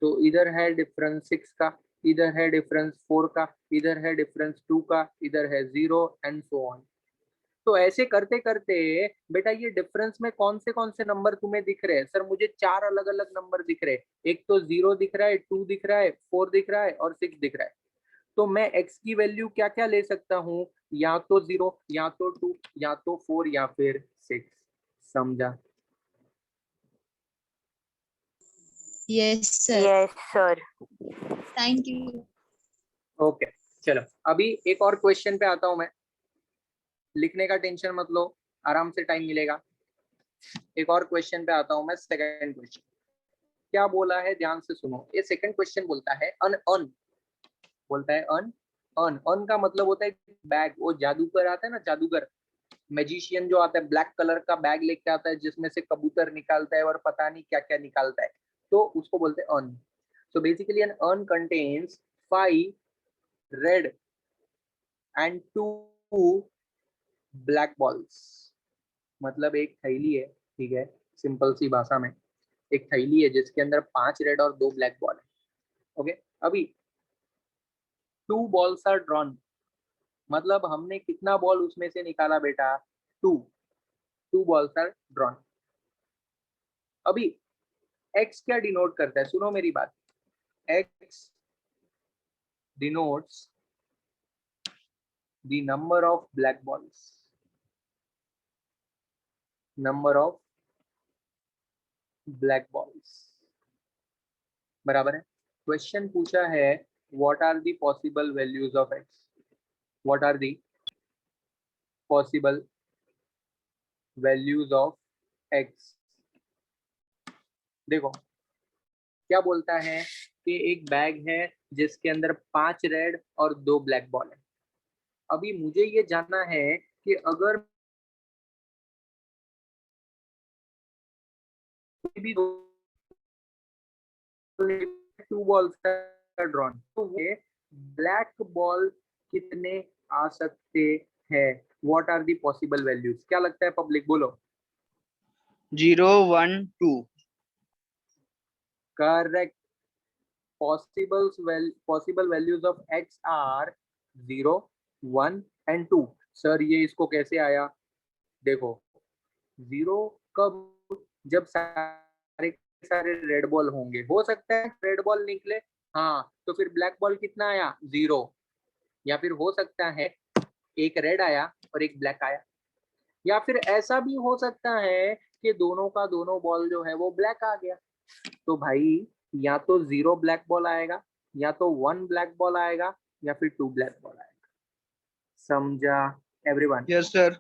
तो इधर है डिफरेंस 6 का, इधर है डिफरेंस 4 का, इधर है डिफरेंस 2 का, इधर है 0 एंड सो ऑन। तो ऐसे करते करते बेटा ये डिफरेंस में कौन से नंबर तुम्हें दिख रहे हैं? सर मुझे 4 अलग अलग नंबर दिख रहे हैं। एक तो 0 दिख रहा है, 2 दिख रहा है, 4 दिख रहा है और 6 दिख रहा है। तो मैं x की वैल्यू क्या क्या ले सकता हूँ? या तो 0, या तो 2, या तो 4, या फिर 6। समझा? Yes, sir. Yes, sir. Thank you. Okay, चलो अभी एक और क्वेश्चन पे आता हूं मैं। लिखने का टेंशन मत लो, आराम से टाइम मिलेगा। एक और क्वेश्चन पे आता हूं मैं, सेकंड क्वेश्चन। क्या बोला है ध्यान से सुनो। ये सेकंड क्वेश्चन बोलता है अन अन, बोलता है अन अन। अन का मतलब होता है बैग। वो जादूगर आता है ना, जादूगर, मैजिशियन जो आता है, ब्लैक कलर का बैग लेके आता है जिसमें से कबूतर निकालता है और पता नहीं क्या क्या निकालता है, तो उसको बोलते हैं urn. So basically an urn contains 5 red and 2 black balls. मतलब एक थैली है, ठीक है, सिंपल सी भाषा में एक थैली है जिसके अंदर 5 रेड और 2 ब्लैक बॉल है। ओके, अभी 2 बॉल्स आर ड्रॉन, मतलब हमने कितना बॉल उसमें से निकाला बेटा? 2 बॉल्स आर ड्रॉन। अभी x क्या डिनोट करता है? सुनो मेरी बात। x denotes the number of black balls, number of black balls, बराबर है। क्वेश्चन पूछा है what are the possible values of x, what are the possible values of x. देखो क्या बोलता है कि एक बैग है जिसके अंदर 5 रेड और 2 ब्लैक बॉल है। अभी मुझे ये जानना है कि अगर भी 2 बॉल्स ड्रॉन तो वो ब्लैक बॉल कितने आ सकते हैं? What are the possible values? क्या लगता है पब्लिक, बोलो। 0, 1, 2. Correct. possible values of x are 0, 1 and 2। Sir ये इसको कैसे आया? देखो 0 कब? जब सारे सारे रेड बॉल होंगे। हो सकता है रेड बॉल निकले, हाँ, तो फिर ब्लैक बॉल कितना आया? 0। या फिर हो सकता है एक रेड आया और एक ब्लैक आया, या फिर ऐसा भी हो सकता है कि दोनों का दोनों बॉल जो है वो ब्लैक आ गया। तो भाई या तो 0 ब्लैक बॉल आएगा, या तो 1 ब्लैक बॉल आएगा, या फिर 2 ब्लैक बॉल आएगा। समझा everyone? Yes, sir.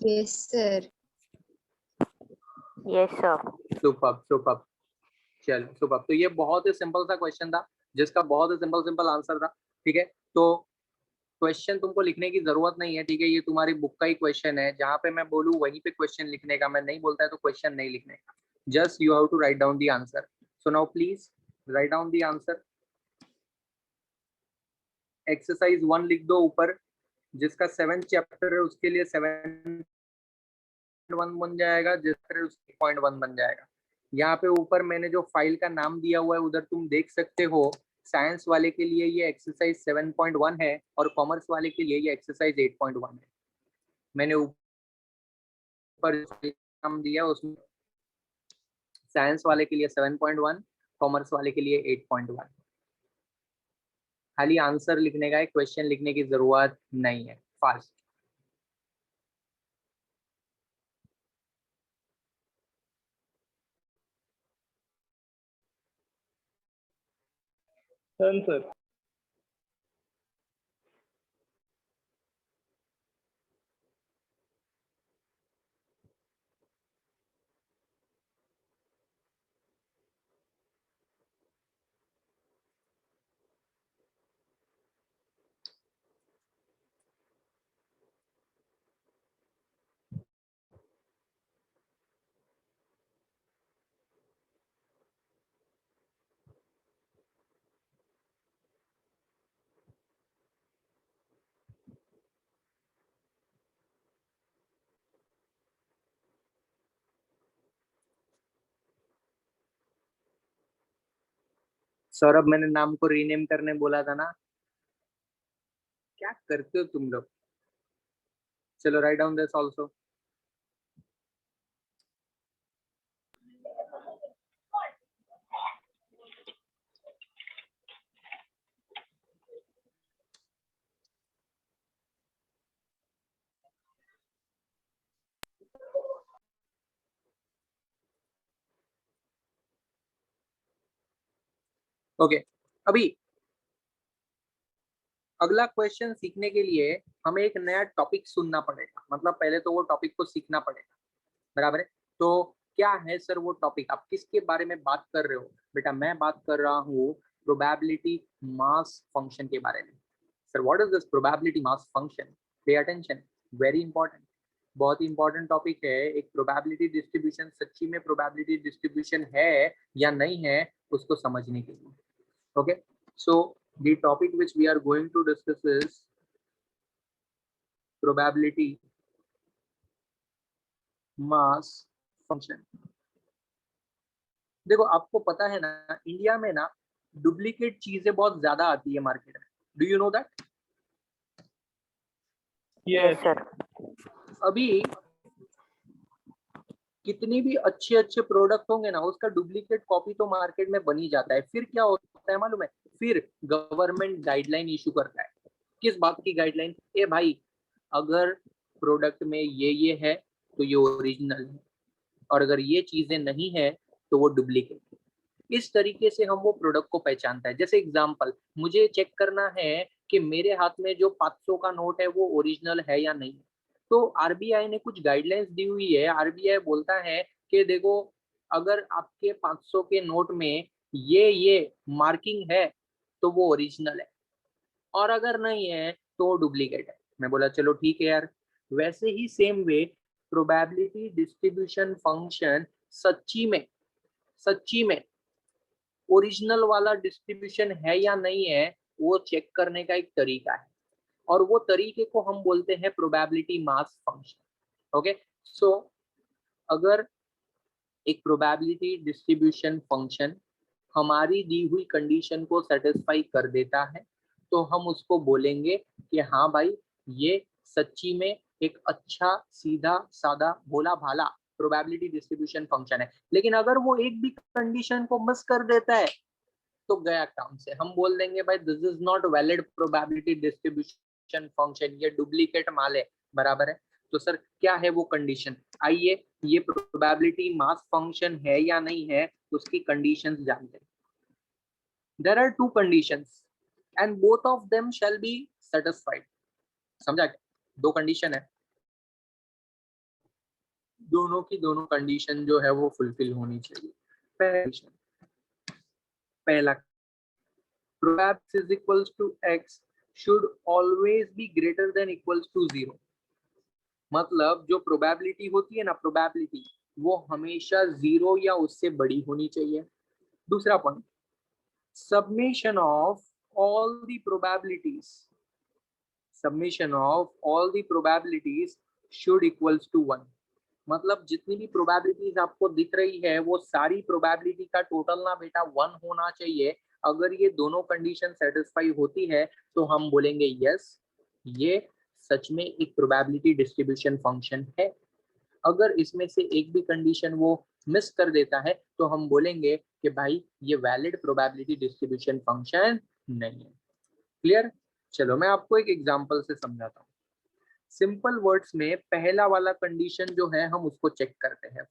Yes, sir. Yes, sir. Super super. चलो सुपर। तो ये बहुत ही सिंपल सा क्वेश्चन था जिसका बहुत ही सिंपल आंसर था। ठीक है, तो क्वेश्चन तुमको लिखने की जरूरत नहीं है। ठीक है, ये तुम्हारी बुक का ही क्वेश्चन है। जहाँ पे मैं बोलूँ वहीं पे क्वेश्चन लिखने का, मैं नहीं बोलता है तो क्वेश्चन नहीं लिखने का। Just you have to write down the answer. So now please write down the answer. Exercise 1 लिख दो ऊपर, जिसका 7th चैप्टर है उसके लिए 7.1 बन जाएगा, जिसका 6.1 बन जाएगा। यहाँ पे ऊपर मैंने जो फाइल का नाम दिया हुआ है उधर तुम देख सकते हो। साइंस वाले के लिए ये एक्सरसाइज 7.1 है और कॉमर्स वाले के लिए ये एक्सरसाइज 8.1 है। मैंने ऊपर नाम दिया उसमें साइंस वाले के लिए 7.1, कॉमर्स वाले के लिए 8.1। खाली आंसर लिखने का है, क्वेश्चन लिखने की जरूरत नहीं है। फास्ट। Done sir. सौरभ, मैंने नाम को रीनेम करने बोला था ना, क्या करते हो तुम लोग? चलो write down this also. Okay, अभी अगला क्वेश्चन सीखने के लिए हमें एक नया टॉपिक सुनना पड़ेगा। मतलब पहले तो वो टॉपिक को सीखना पड़ेगा, बराबर है? तो क्या है सर वो टॉपिक? आप किसके बारे में बात कर रहे हो? बेटा मैं बात कर रहा हूँ प्रोबेबिलिटी मास फंक्शन के बारे में। Sir what is this probability mass function? Pay attention, very important, बहुत ही इंपॉर्टेंट टॉपिक है। एक प्रोबेबिलिटी डिस्ट्रीब्यूशन सच्ची में प्रोबेबिलिटी डिस्ट्रीब्यूशन है या नहीं है उसको समझने के लिए। Okay, so the topic which we are going to discuss is probability mass function। देखो आपको पता है ना, इंडिया में ना डुप्लीकेट चीजें बहुत ज्यादा आती है मार्केट में। Do you know that? Yes sir. अभी कितनी भी अच्छे अच्छे प्रोडक्ट होंगे ना, उसका डुप्लीकेट कॉपी तो मार्केट में बन ही जाता है। फिर क्या होता है मालूम है? फिर गवर्नमेंट गाइडलाइन इशू करता है। किस बात की गाइडलाइन? ए भाई, अगर प्रोडक्ट में ये है तो ये ओरिजिनल है, और अगर ये चीजें नहीं है तो वो डुप्लीकेट है। इस तरीके से हम वो प्रोडक्ट को पहचानता है। जैसे एग्जांपल, मुझे चेक करना है कि मेरे हाथ में जो 500 का नोट है वो ओरिजिनल है या नहीं। तो आरबीआई ने कुछ गाइडलाइंस दी हुई है। आरबीआई बोलता है कि देखो, अगर आपके 500 के नोट में ये मार्किंग है तो वो ओरिजिनल है, और अगर नहीं है तो डुप्लीकेट है। मैं बोला चलो ठीक है यार। वैसे ही same way probability distribution function सच्ची में ओरिजिनल वाला डिस्ट्रीब्यूशन है या नहीं है, वो चेक करने का एक तरीका है, और वो तरीके को हम बोलते हैं प्रोबेबिलिटी मास फंक्शन। ओके, सो अगर एक प्रोबेबिलिटी डिस्ट्रीब्यूशन फंक्शन हमारी दी हुई कंडीशन को सेटिस्फाई कर देता है तो हम उसको बोलेंगे कि हाँ भाई, ये सच्ची में एक अच्छा सीधा सादा भोला भाला प्रोबेबिलिटी डिस्ट्रीब्यूशन फंक्शन है। लेकिन अगर वो एक भी कंडीशन को मिस कर देता है तो गया काम से, हम बोल देंगे भाई this is not valid probability distribution function, ये डुप्लीकेट माल है। बराबर है। तो सर क्या है वो कंडीशन? आइए, ये प्रोबेबिलिटी मास फंक्शन है या नहीं है उसकी कंडीशंस जानते हैं। There are two conditions and both of them shall be satisfied. समझा? दो कंडीशन है, दोनों की दोनों कंडीशन जो है वो फुलफिल होनी चाहिए। पहला, probability is equals to x should always be greater than equals to 0। मतलब जो प्रोबेबिलिटी होती है ना, प्रोबेबिलिटी वो हमेशा 0 या उससे बड़ी होनी चाहिए। दूसरा point, submission of all the probabilities should equals to 1। मतलब जितनी भी प्रोबेबिलिटीज आपको दिख रही है वो सारी प्रोबेबिलिटी का टोटल ना बेटा 1 होना चाहिए। अगर ये दोनों कंडीशन सेटिस्फाई होती है तो हम बोलेंगे यस, ये सच में एक प्रोबेबिलिटी डिस्ट्रीब्यूशन फंक्शन है। अगर इसमें से एक भी कंडीशन वो मिस कर देता है तो हम बोलेंगे कि भाई ये वैलिड प्रोबेबिलिटी डिस्ट्रीब्यूशन फंक्शन नहीं है। क्लियर? चलो मैं आपको एक एग्जांपल से समझाता हूँ। सिंपल वर्ड्स में पहला वाला कंडीशन जो है हम उसको चेक करते हैं।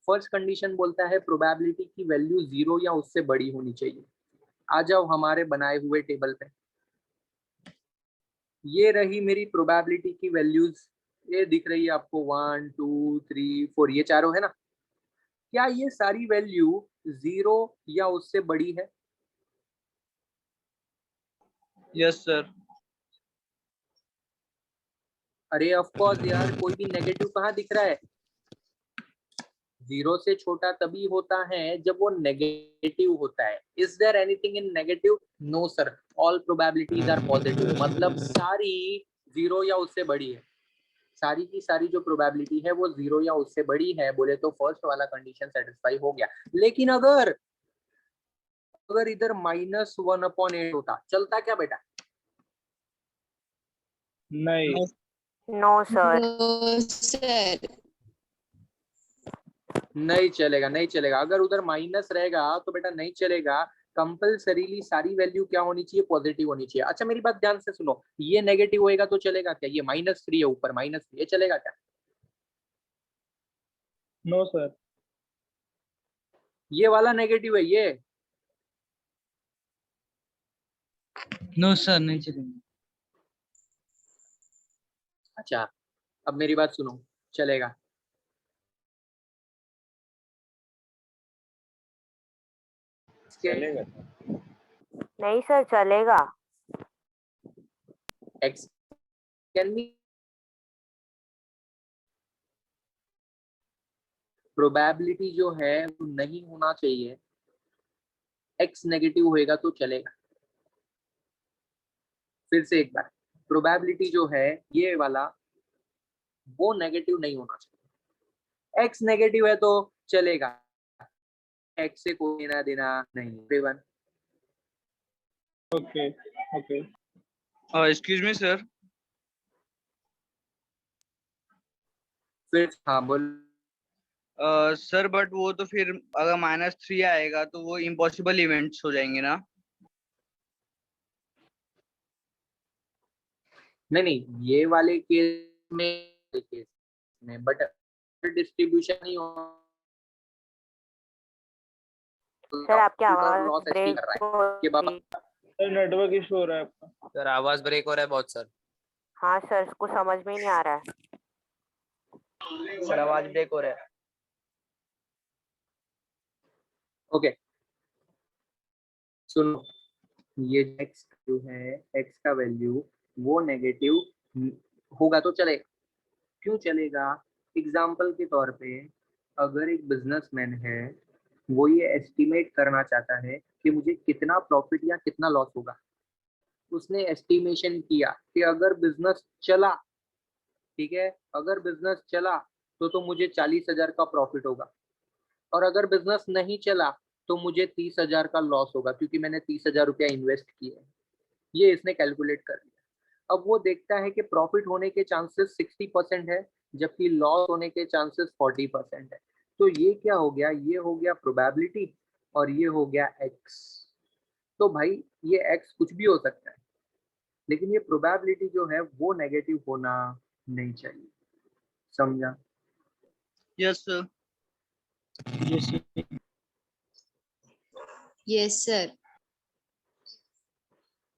फर्स्ट कंडीशन बोलता है प्रोबेबिलिटी की वैल्यू 0 या उससे बड़ी होनी चाहिए। आ जाओ हमारे बनाए हुए टेबल पे, ये रही मेरी प्रोबेबिलिटी की वैल्यूज, ये दिख रही है आपको 1 2 3 4, ये चारों है ना। क्या ये सारी वैल्यू 0 या उससे बड़ी है? Yes sir. अरे ऑफ कोर्स यार, कोई भी नेगेटिव कहाँ दिख रहा है? 0 से छोटा तभी होता है जब वो नेगेटिव होता है। Is there anything in negative? No sir, all probabilities are positive. मतलब सारी 0 या उससे बड़ी है। सारी की सारी जो प्रोबेबिलिटी है वो 0 या उससे बड़ी है, बोले तो फर्स्ट वाला कंडीशन सेटिस्फाई हो गया। लेकिन अगर इधर -1/8 होता, चलता क्या बेटा? नहीं। No sir. No, sir. नहीं चलेगा। अगर उधर माइनस रहेगा तो बेटा नहीं चलेगा। कंपल्सरीली सारी वैल्यू क्या होनी चाहिए? पॉजिटिव होनी चाहिए। अच्छा मेरी बात ध्यान से सुनो, ये नेगेटिव होएगा तो चलेगा क्या? ये -3 है ऊपर, -3, ये चलेगा क्या? No sir. ये वाला नेगेटिव है ये। नो सर, नहीं चलेगा। अच्छा अब मेरी बात सुनो, चलेगा। चलेगा। नहीं सर, चलेगा। x कैन बी प्रोबेबिलिटी जो है वो नहीं होना चाहिए, x नेगेटिव होएगा तो चलेगा। फिर से एक बार, प्रोबेबिलिटी जो है ये वाला वो नेगेटिव नहीं होना चाहिए। x नेगेटिव है तो चलेगा, x से कोई लेना देना नहीं। Everyone okay okay. Excuse me sir. फिर हाँ बोल। सर बट वो तो फिर अगर -3 आएगा तो वो इम्पॉसिबल इवेंट्स हो जाएंगे ना? नहीं, ये वाले केस में बट डिस्ट्रीब्यूशन नहीं हो। सर आपकी आवाज लॉस ब्रेक कर रहा है कि बाबा सर नेटवर्क इशू हो रहा है आपका। सर आवाज ब्रेक हो रहा है बहुत सर। हाँ सर, इसको समझ में ही नहीं आ रहा है। सर आवाज ब्रेक हो रहा है। ओके सुनो, ये x जो है, x का वैल्यू वो नेगेटिव होगा तो चलेगा। क्यों चलेगा? एग्जाम्पल के तौर पे अगर एक बिजनेसमैन है, वो ये एस्टिमेट करना चाहता है कि मुझे कितना प्रॉफिट या कितना लॉस होगा। उसने एस्टिमेशन किया कि अगर बिजनेस चला, ठीक है, अगर बिजनेस चला तो मुझे 40,000 का प्रॉफिट होगा, और अगर बिजनेस नहीं चला तो मुझे 30,000 का लॉस होगा, क्योंकि मैंने 30,000 रुपया इन्वेस्ट किए हैं। ये इसने कैलकुलेट कर लिया। अब वो देखता है कि प्रॉफिट होने के चांसेस 60% है, जबकि लॉस होने के चांसेस 40% है। तो ये क्या हो गया? ये हो गया प्रोबेबिलिटी, और ये हो गया एक्स। तो भाई ये एक्स कुछ भी हो सकता है, लेकिन ये प्रोबेबिलिटी जो है वो नेगेटिव होना नहीं चाहिए। समझा? Yes sir. Yes, sir.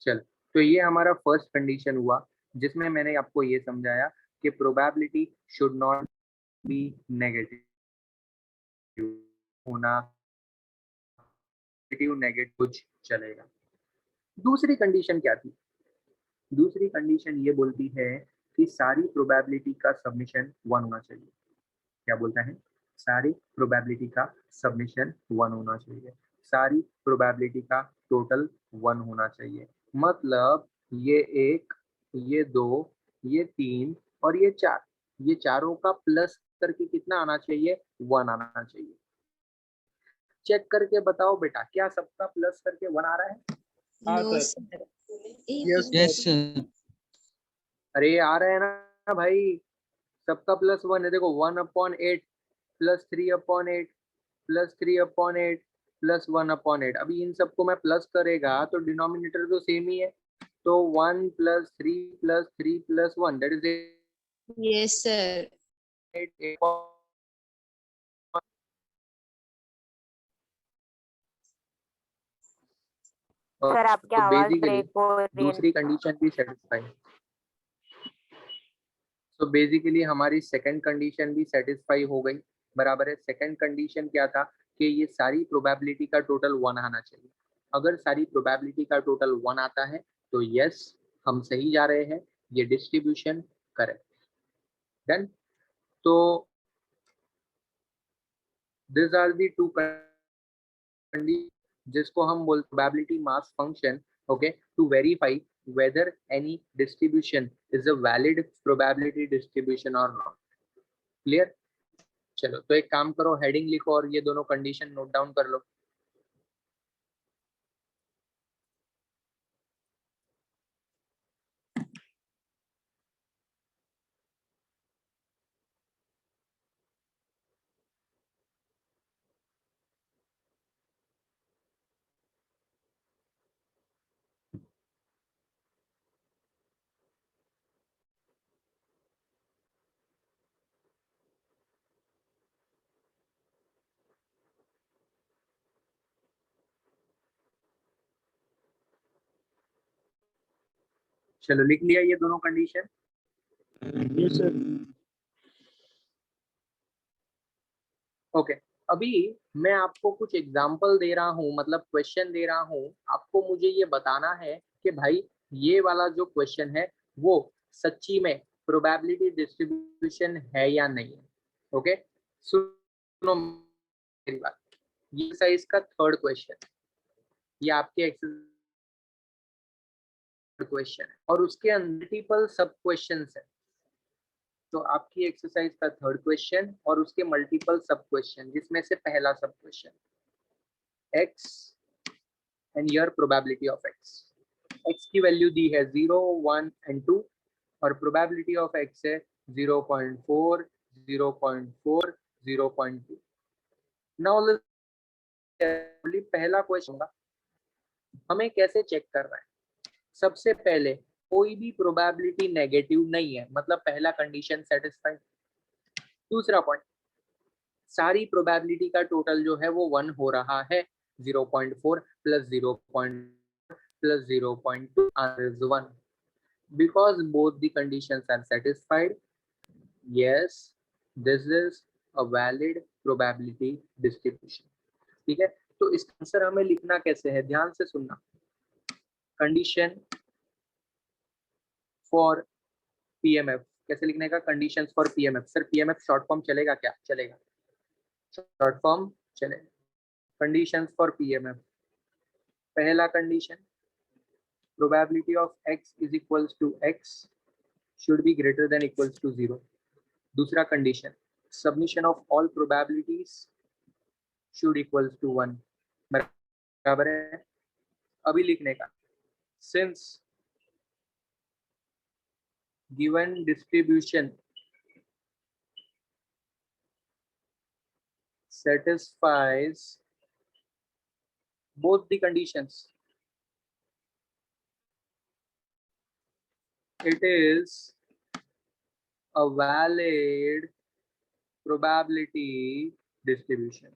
चल, तो ये हमारा फर्स्ट कंडीशन हुआ, जिसमें मैंने आपको ये समझाया कि probability should not be negative होना, नेगेटिव कुछ चलेगा। दूसरी कंडीशन क्या थी? दूसरी कंडीशन ये बोलती है कि सारी प्रोबेबिलिटी का सबमिशन 1 होना चाहिए। क्या बोलता है? सारी प्रोबेबिलिटी का सबमिशन 1 होना चाहिए, सारी प्रोबेबिलिटी का टोटल 1 होना चाहिए। मतलब ये 1, ये 2, ये 3 और ये 4, ये चारों का प्लस करके कितना आना चाहिए? 1 आना चाहिए। चेक करके बताओ बेटा, क्या सबका प्लस करके 1 आ रहा है? हाँ No, sir. sir. Yes, sir. अरे आ रहा है ना भाई, सबका प्लस 1 है। देखो 1/8 प्लस 3/8 प्लस 3/8 प्लस 1/8। अभी इन सबको मैं प्लस करेगा तो डिनोमिनेटर तो सेम ही है, तो 1 plus 3 plus 3 plus 1 that is Yes, sir. 8। Sir आपकी तो आवाज बेसिकली ब्रेक हो रही है। दूसरी कंडीशन भी सेटिस्फाई, तो बेसिकली हमारी सेकंड कंडीशन भी सेटिस्फाई हो गई। बराबर है। सेकंड कंडीशन क्या था? कि ये सारी प्रोबेबिलिटी का टोटल 1 आना चाहिए। अगर सारी प्रोबेबिलिटी का टोटल 1 आता है तो यस, हम सही जा रहे हैं, ये डिस्ट्रीब्यूशन करेक्ट। डन। तो this are the two condition जिसको हम बोलते probability mass function, okay, to verify whether any distribution is a valid probability distribution or not. Clear? चलो, तो एक काम करो, हेडिंग लिखो और ये दोनों कंडीशन नोट डाउन कर लो। चलो लिख लिया ये दोनों कंडीशन? Yes sir. ओके। अभी मैं आपको कुछ एग्जांपल दे रहा हूँ, मतलब क्वेश्चन दे रहा हूँ, आपको मुझे ये बताना है कि भाई ये वाला जो क्वेश्चन है वो सच्ची में प्रोबेबिलिटी डिस्ट्रीब्यूशन है या नहीं है। ओके, सुनो मेरी बात। ये एक्सरसाइज का थर्ड क्वेश्चन, ये आपके एक्सरसाइज क्वेश्चन है और उसके मल्टीपल सब क्वेश्चन है। तो आपकी एक्सरसाइज का थर्ड क्वेश्चन और उसके मल्टीपल सब क्वेश्चन, जिसमें से पहला सब question x and your probability of x की वैल्यू दी है 0, 1 एंड 2 और प्रोबेबिलिटी ऑफ x है 0.4, 0.4, 0.2। नाउ पहला क्वेश्चन होगा, हमें कैसे चेक करना है? सबसे पहले कोई भी प्रोबेबिलिटी नेगेटिव नहीं है, मतलब पहला कंडीशन सेटिस्फाइड। दूसरा पॉइंट, सारी प्रोबेबिलिटी का टोटल जो है वो 1 हो रहा है। 0.4 plus 0.4 plus 0.2 answer is 1 because both the conditions are satisfied. Yes, this is a valid probability distribution. ठीक है, तो इसका आंसर हमें लिखना कैसे है, ध्यान से सुनना. कंडीशन फॉर पीएमएफ कैसे लिखने का, conditions for PMF. Sir PMF short form चलेगा क्या, चलेगा, शॉर्ट फॉर्म चलेगा. कंडीशंस फॉर पीएमएफ, पहला condition probability of x is equals to x should be greater than equals to 0. दूसरा condition submission of all probabilities should equals to 1. बराबर है. अभी लिखने का since given distribution satisfies both the conditions, it is a valid probability distribution.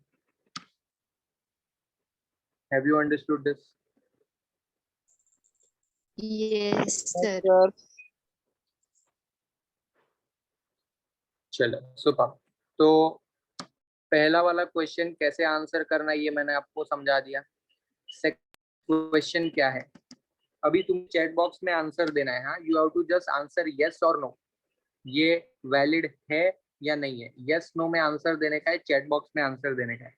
Have you understood this? Yes, sir. Sir चलो super. तो पहला वाला क्वेश्चन कैसे आंसर करना ये मैंने आपको समझा दिया. सेकंड क्वेश्चन क्या है, अभी तुम चैट बॉक्स में आंसर देना है. हाँ, you have to just answer yes और नो, ये वैलिड है या नहीं है. यस नो में आंसर देने का है, चैट बॉक्स में आंसर देने का है.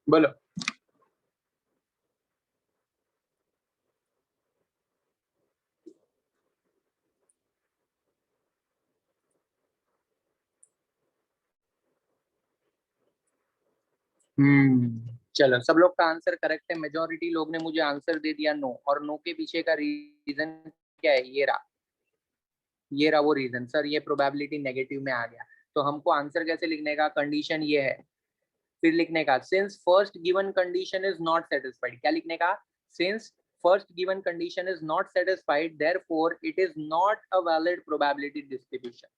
बोलो. चलो, सब लोग का आंसर करेक्ट है. मेजॉरिटी लोग ने मुझे आंसर दे दिया नो, और नो के पीछे का रीजन क्या है, ये रहा वो रीजन. सर ये प्रोबेबिलिटी नेगेटिव में आ गया, तो हमको आंसर कैसे लिखने का, कंडीशन ये है. फिर लिखने का since first given condition is not satisfied. क्या लिखने का, since first given condition is not satisfied therefore it is not a valid probability distribution.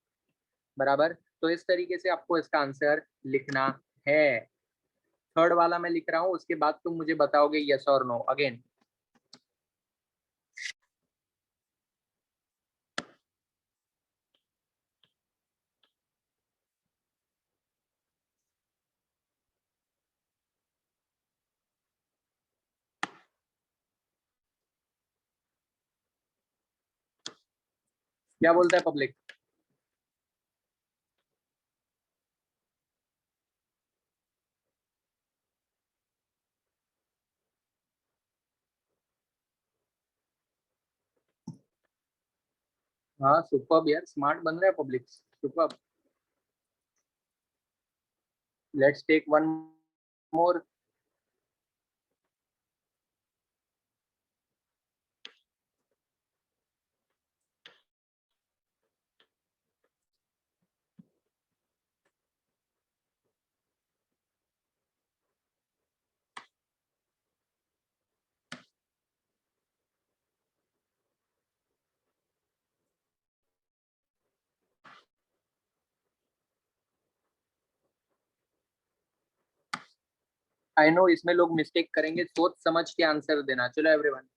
बराबर. तो इस तरीके से आपको इसका आंसर लिखना है. थर्ड वाला मैं लिख रहा हूं, उसके बाद तुम मुझे बताओगे यस और नो. अगेन क्या बोलता है पब्लिक. हाँ सुपर्ब यार, स्मार्ट बन रहा है public, superb. Let's take one more. I know इसमें लोग मिस्टेक करेंगे, सोच समझ के आंसर देना. चलो एवरीवन.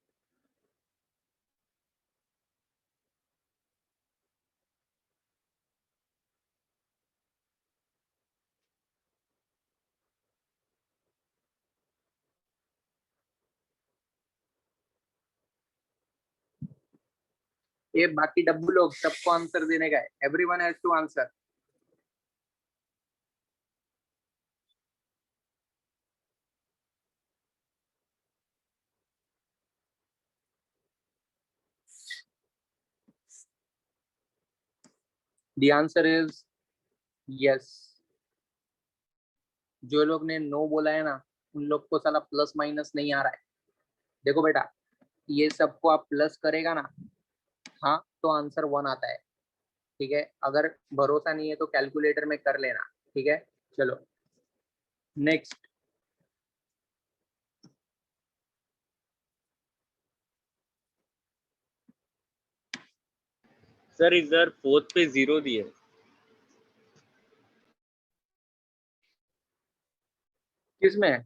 ये बाकी डब्बू लोग सबको आंसर देने का है. Everyone has to answer. The answer is yes. जो लोग ने नो बोला है ना, उन लोग को साला प्लस माइनस नहीं आ रहा है. देखो बेटा, ये सबको आप प्लस करेगा ना, हाँ, तो आंसर 1 आता है. ठीक है, अगर भरोसा नहीं है तो कैलकुलेटर में कर लेना. ठीक है, चलो. नेक्स्ट, सर इधर 4th पे 0 दिए। किसमें?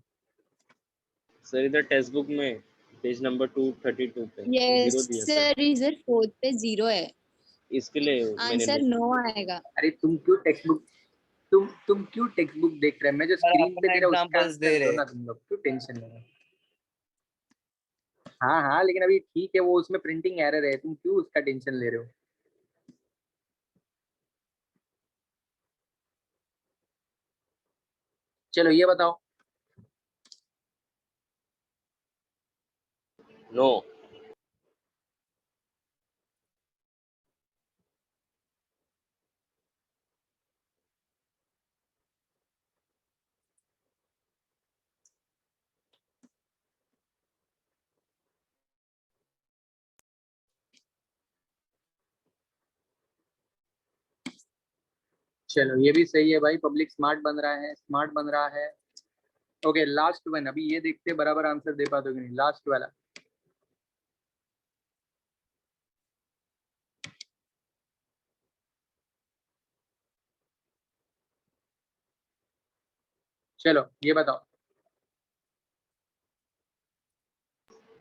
सर इधर टेक्स्ट बुक में पेज नंबर 232 पे 0 यस दिया सर। सर, इधर 4th पे 0 है। इसके लिए मैंने आंसर नहीं- 9 आएगा। अरे तुम क्यों टेक्स्ट बुक देख रहे हैं? मैं जो सर, स्क्रीन पे अपना दे रहा हूँ उसका examples आंसर दे दो रहे। ना तुम लोग, क्यों टेंशन ले रहे हो? हाँ हाँ, लेकिन अभी ठीक है, वो उसमें प्रिंटिंग एरर है, तुम क्यों उसका टेंशन ले रहे हो? चलो ये बताओ, नो। चलो ये भी सही है भाई, पब्लिक स्मार्ट बन रहा है, स्मार्ट बन रहा है। ओके, लास्ट वन, अभी ये देखते हैं बराबर आंसर दे पाते हो कि नहीं। लास्ट वाला, चलो ये बताओ,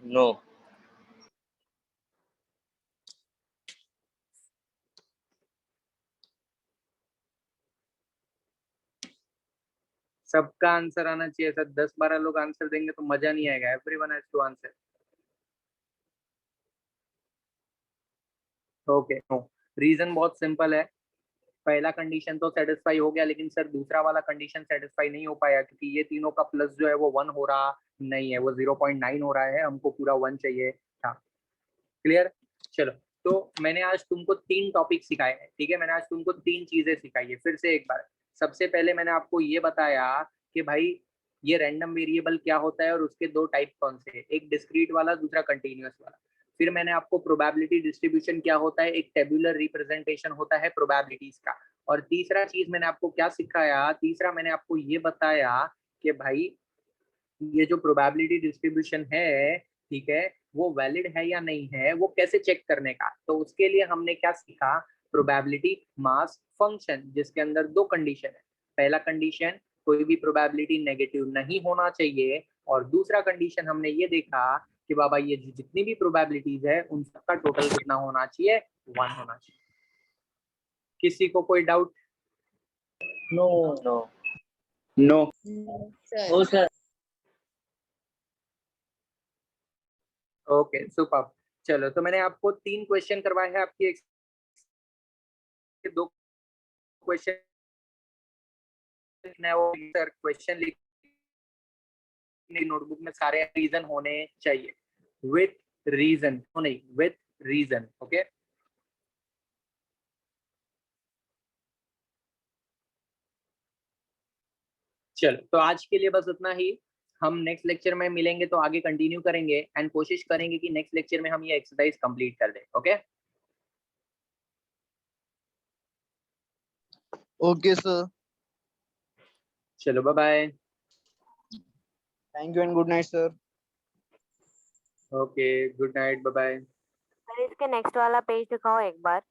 नो। सबका आंसर आना चाहिए सर। 10-12 लोग आंसर देंगे तो मजा नहीं आएगा। Everyone has to answer. Okay, no. Reason बहुत सिंपल है। पहला कंडीशन तो सेटिस्फाई हो गया, लेकिन सर दूसरा वाला कंडीशन सेटिस्फाई नहीं हो पाया, क्योंकि ये तीनों का प्लस जो है वो 1 हो रहा नहीं है, वो 0.9 हो रहा है, हमको पूरा 1 चाहिए था। क्लियर? चलो, तो मैंने आज तुमको 3 टॉपिक सिखाए हैं, ठीक है? मैंने आज तुमको 3 चीजें सिखाई है। फिर से एक बार, सबसे पहले मैंने आपको ये बताया कि भाई ये रैंडम वेरिएबल क्या होता है और उसके 2 टाइप कौन से हैं, एक डिस्क्रीट वाला, दूसरा कंटिन्यूअस वाला। फिर मैंने आपको प्रोबेबिलिटी डिस्ट्रीब्यूशन क्या होता है, एक टेबुलर रिप्रेजेंटेशन होता है प्रोबेबिलिटीज का। और तीसरा चीज मैंने आपको क्या सिखाया, तीसरा मैंने आपको ये बताया कि भाई ये जो प्रोबेबिलिटी डिस्ट्रीब्यूशन है, ठीक है, वो वैलिड है या नहीं है, वो कैसे चेक करने का। तो उसके लिए हमने क्या सीखा, प्रोबेबिलिटी मास फंक्शन, जिसके अंदर 2 कंडीशन है। पहला कंडीशन, कोई भी प्रोबेबिलिटी नेगेटिव नहीं होना चाहिए, और दूसरा कंडीशन हमने ये देखा कि बाबा ये जितनी भी प्रोबेबिलिटीज है उन सबका टोटल कितना होना चाहिए, 1 होना चाहिए। किसी को कोई doubt? No. No. No. Sir ओ सर। Okay, super. चलो, तो मैंने आपको 3 क्वेश्चन करवाए हैं, आपकी 2 क्वेश्चन क्वेश्चन लिखने नोटबुक में सारे रीजन होने चाहिए, विथ रीजन, नहीं विथ रीजन। ओके, चलो तो आज के लिए बस उतना ही। हम नेक्स्ट लेक्चर में मिलेंगे तो आगे कंटिन्यू करेंगे, एंड कोशिश करेंगे कि नेक्स्ट लेक्चर में हम ये एक्सरसाइज कंप्लीट कर दें। ओके, ओके सर, चलो bye bye. Thank you and good night sir. Okay, good night, bye bye. Sir इसके नेक्स्ट वाला पेज दिखाओ एक बार।